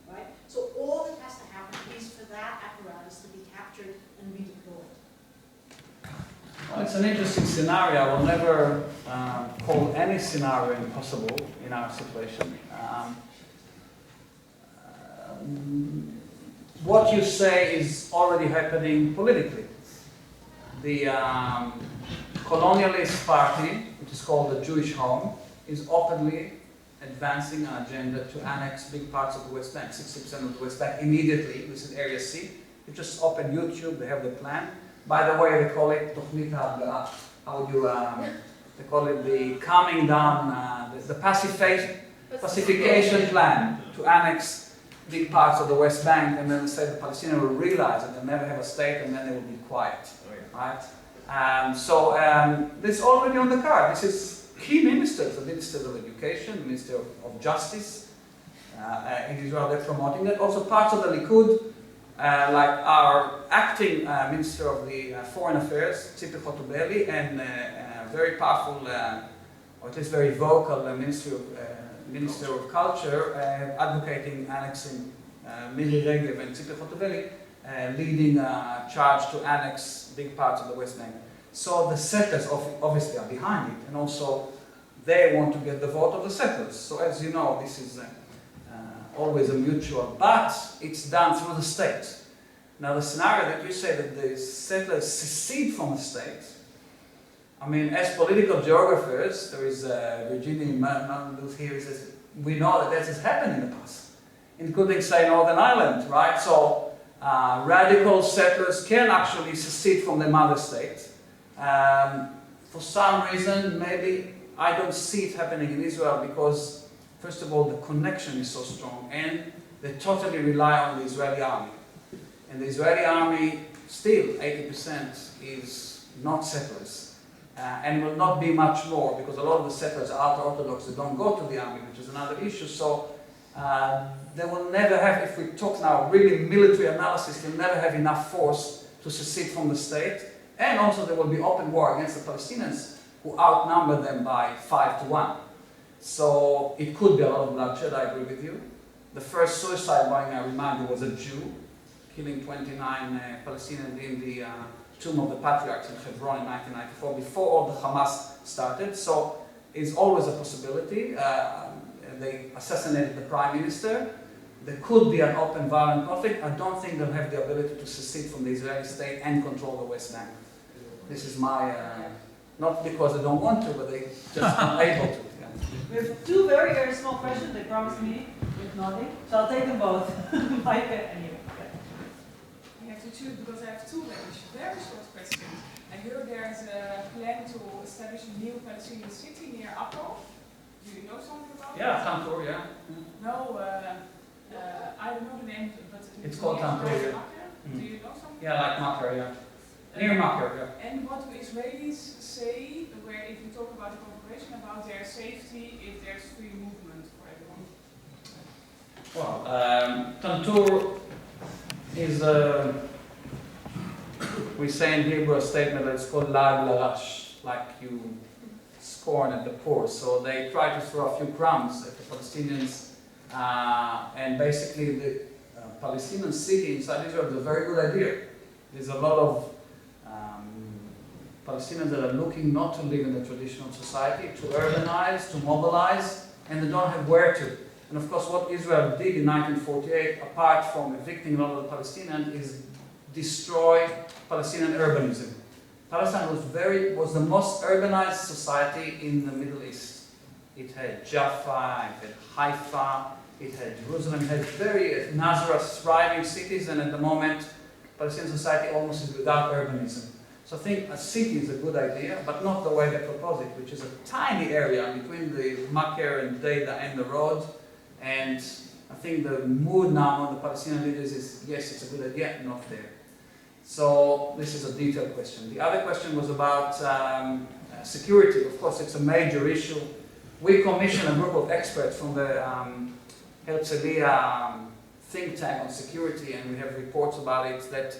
right? So all that has to happen is for that apparatus to be captured and redeployed. Well, it's an interesting scenario. I will never call any scenario impossible in our situation. What you say is already happening politically. The colonialist party, which is called the Jewish Home, is openly advancing an agenda to annex big parts of the West Bank, 60% of the West Bank immediately. This is Area C. You just open YouTube, they have the plan. By the way, they call it Tochnit HaHaga'ah. How would you, they call it the calming down, the pacification plan to annex big parts of the West Bank, and then they say the Palestinians will realize that they'll never have a state, and then they will be quiet, right? This is already on the card. This is key ministers, the Minister of Education, the Minister of Justice in Israel, they're promoting that. Also parts of the Likud, like our acting Minister of the Foreign Affairs, Tzipi Hotubeli, and very powerful, or at least very vocal Minister of Culture, advocating annexing Miri Regev and Tzipi Hotubeli, leading a charge to annex big parts of the West Bank. So the settlers obviously are behind it, and also they want to get the vote of the settlers. So as you know, this is always a mutual, but it's done through the state. Now the scenario that you say that the settlers secede from the state, I mean, as political geographers, there is Virginia Mandus here, says, we know that has happened in the past, including, say, Northern Ireland, right? So radical settlers can actually secede from their mother state. For some reason, maybe I don't see it happening in Israel because, first of all, the connection is so strong, and they totally rely on the Israeli army. And the Israeli army, still 80% is not settlers. And will not be much more, because a lot of the settlers are ultra-Orthodox, they don't go to the army, which is another issue. So they will never have, if we talk now really military analysis, they'll never have enough force to secede from the state. And also there will be open war against the Palestinians, who outnumber them by 5-1. So it could be a lot of bloodshed, I agree with you. The first suicide bombing, I remind you, was a Jew, killing 29 Palestinians in the Tomb of the Patriarchs in Hebron in 1994, before all the Hamas started. So it's always a possibility. They assassinated the Prime Minister. There could be an open violent conflict. I don't think they'll have the ability to secede from the Israeli state and control the West Bank. This is my, not because they don't want to, but they just aren't able to. We have two very, very small questions. They promised me with nodding. So I'll take them both. Mike and you. I have to choose because I have two very short questions. I hear there's a plan to establish a new Palestinian city near Akko. Do you know something about Yeah, that? Tantor, yeah. No, I don't know the name, but It's called Tantor, yeah. Do you know something? Yeah, like Makar, yeah. Near Makar, yeah. And what do Israelis say, where if you talk about the cooperation, about their safety, if there's free movement for everyone? Well, Tantur is we say in Hebrew a statement that it's called lag larash, like you scorn at the poor. So they try to throw a few crumbs at the Palestinians, and basically the Palestinian city inside Israel is a very good idea. There's a lot of Palestinians that are looking not to live in the traditional society, to urbanize, to mobilize, and they don't have where to. And of course what Israel did in 1948, apart from evicting a lot of the Palestinians, is destroy Palestinian urbanism. Palestine was the most urbanized society in the Middle East. It had Jaffa, it had Haifa, it had Jerusalem, it had very Nazareth thriving cities, and at the moment Palestinian society almost is without urbanism. So I think a city is a good idea, but not the way they propose it, which is a tiny area between the Makar and Deida and the road. And I think the mood now among the Palestinian leaders is, yes, it's a good idea, not there. So this is a detailed question. The other question was about security, of course, it's a major issue. We commissioned a group of experts from the Herzliya think tank on security, and we have reports about it that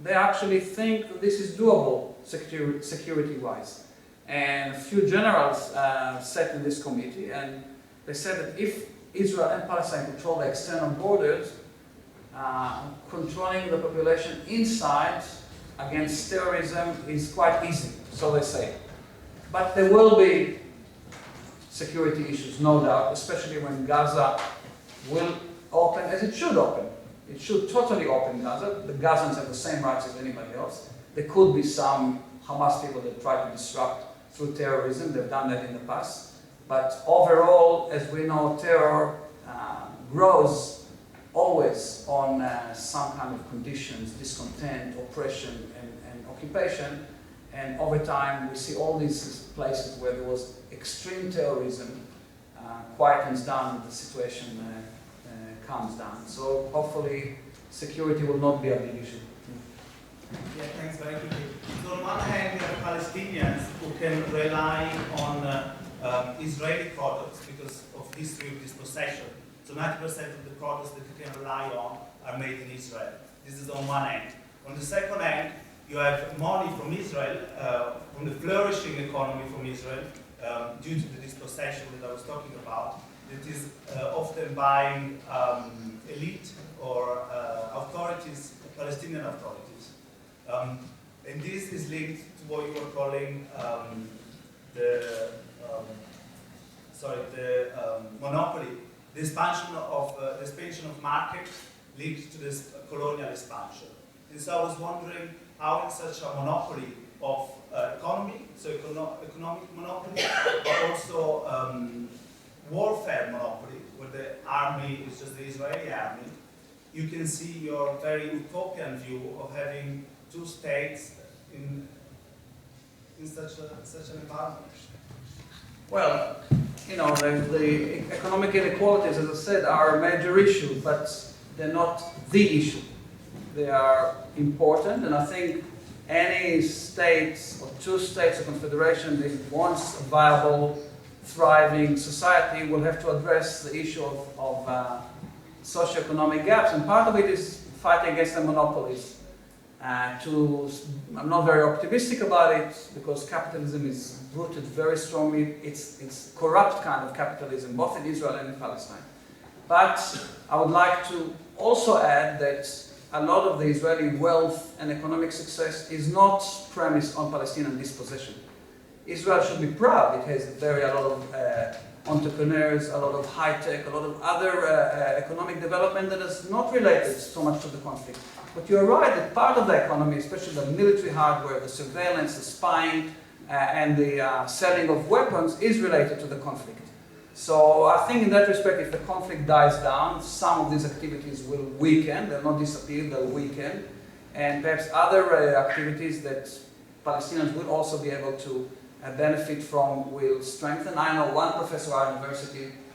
they actually think that this is doable security-wise. And a few generals sat in this committee, and they said that if Israel and Palestine control the external borders, controlling the population inside against terrorism is quite easy, so they say. But there will be security issues, no doubt, especially when Gaza will open as it should open. It should totally open Gaza. The Gazans have the same rights as anybody else. There could be some Hamas people that try to disrupt through terrorism. They've done that in the past. But overall, as we know, terror grows always on some kind of conditions, discontent, oppression, and occupation. And over time, we see all these places where there was extreme terrorism quietens down, the situation calms down. So hopefully, security will not be a big issue. Yeah, thanks very quickly. So on one hand, we have Palestinians who can rely on Israeli products because of history of dispossession. So 90% of the products that you can rely on are made in Israel. This is on one end. On the second end, you have money from Israel, from the flourishing economy from Israel, due to the dispossession that I was talking about, that is often buying elite or authorities, Palestinian authorities. And this is linked to what you were calling the monopoly, the expansion of market linked to this colonial expansion. And so I was wondering how in such a monopoly of economy, so economic monopoly, but also warfare monopoly, where the army is just the Israeli army, you can see your very utopian view of having two states in such an environment. Well, you know, the economic inequalities, as I said, are a major issue, but they're not the issue. They are important, and I think any state or two states or confederation that wants a viable, thriving society will have to address the issue of socioeconomic gaps, and part of it is fighting against the monopolies. I'm not very optimistic about it because capitalism is rooted very strongly. It's corrupt kind of capitalism, both in Israel and in Palestine. But I would like to also add that a lot of the Israeli wealth and economic success is not premised on Palestinian dispossession. Israel should be proud. It has a lot of entrepreneurs, a lot of high-tech, a lot of other economic development that is not related so much to the conflict. But you're right that part of the economy, especially the military hardware, the surveillance, the spying, and the selling of weapons is related to the conflict. So I think in that respect, if the conflict dies down, some of these activities will weaken. They'll not disappear, they'll weaken. And perhaps other activities that Palestinians will also be able to benefit from will strengthen. I know one professor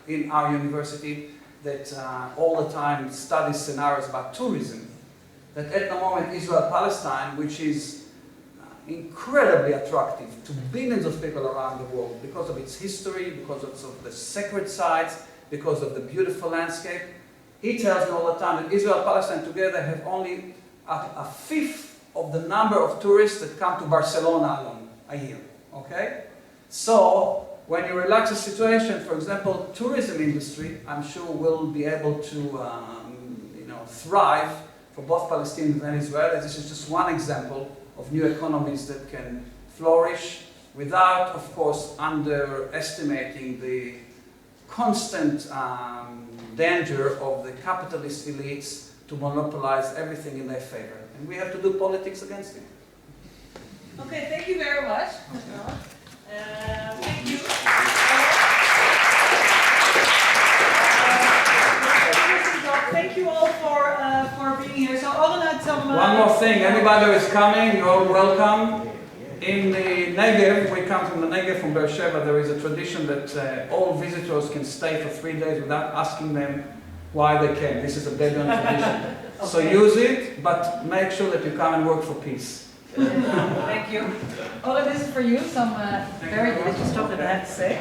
in our university that all the time studies scenarios about tourism. That at the moment Israel-Palestine, which is incredibly attractive to billions of people around the world because of its history, because of the sacred sites, because of the beautiful landscape. He tells me all the time that Israel and Palestine together have only a fifth of the number of tourists that come to Barcelona alone a year. Okay? So when you relax the situation, for example, tourism industry, I'm sure will be able to thrive for both Palestinians and Israelis. This is just one example of new economies that can flourish without, of course, underestimating the constant danger of the capitalist elites to monopolize everything in their favor. And we have to do politics against it. Okay, thank you very much. Thank you. Thank you all for being here. So Oren had some... One more thing, anybody who is coming, you're all welcome. In the Negev, we come from the Negev, from Beersheba, there is a tradition that all visitors can stay for 3 days without asking them why they came. This is a Bedouin tradition. Okay. So use it, but make sure that you come and work for peace. Thank you. Oren, this is for you, some very delicious chocolate, I have to say.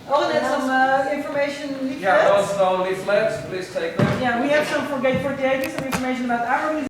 Oren had some information leaflets. Yeah, those leaflets, please take them. Yeah, we have some for Gate 48, some information about our organization.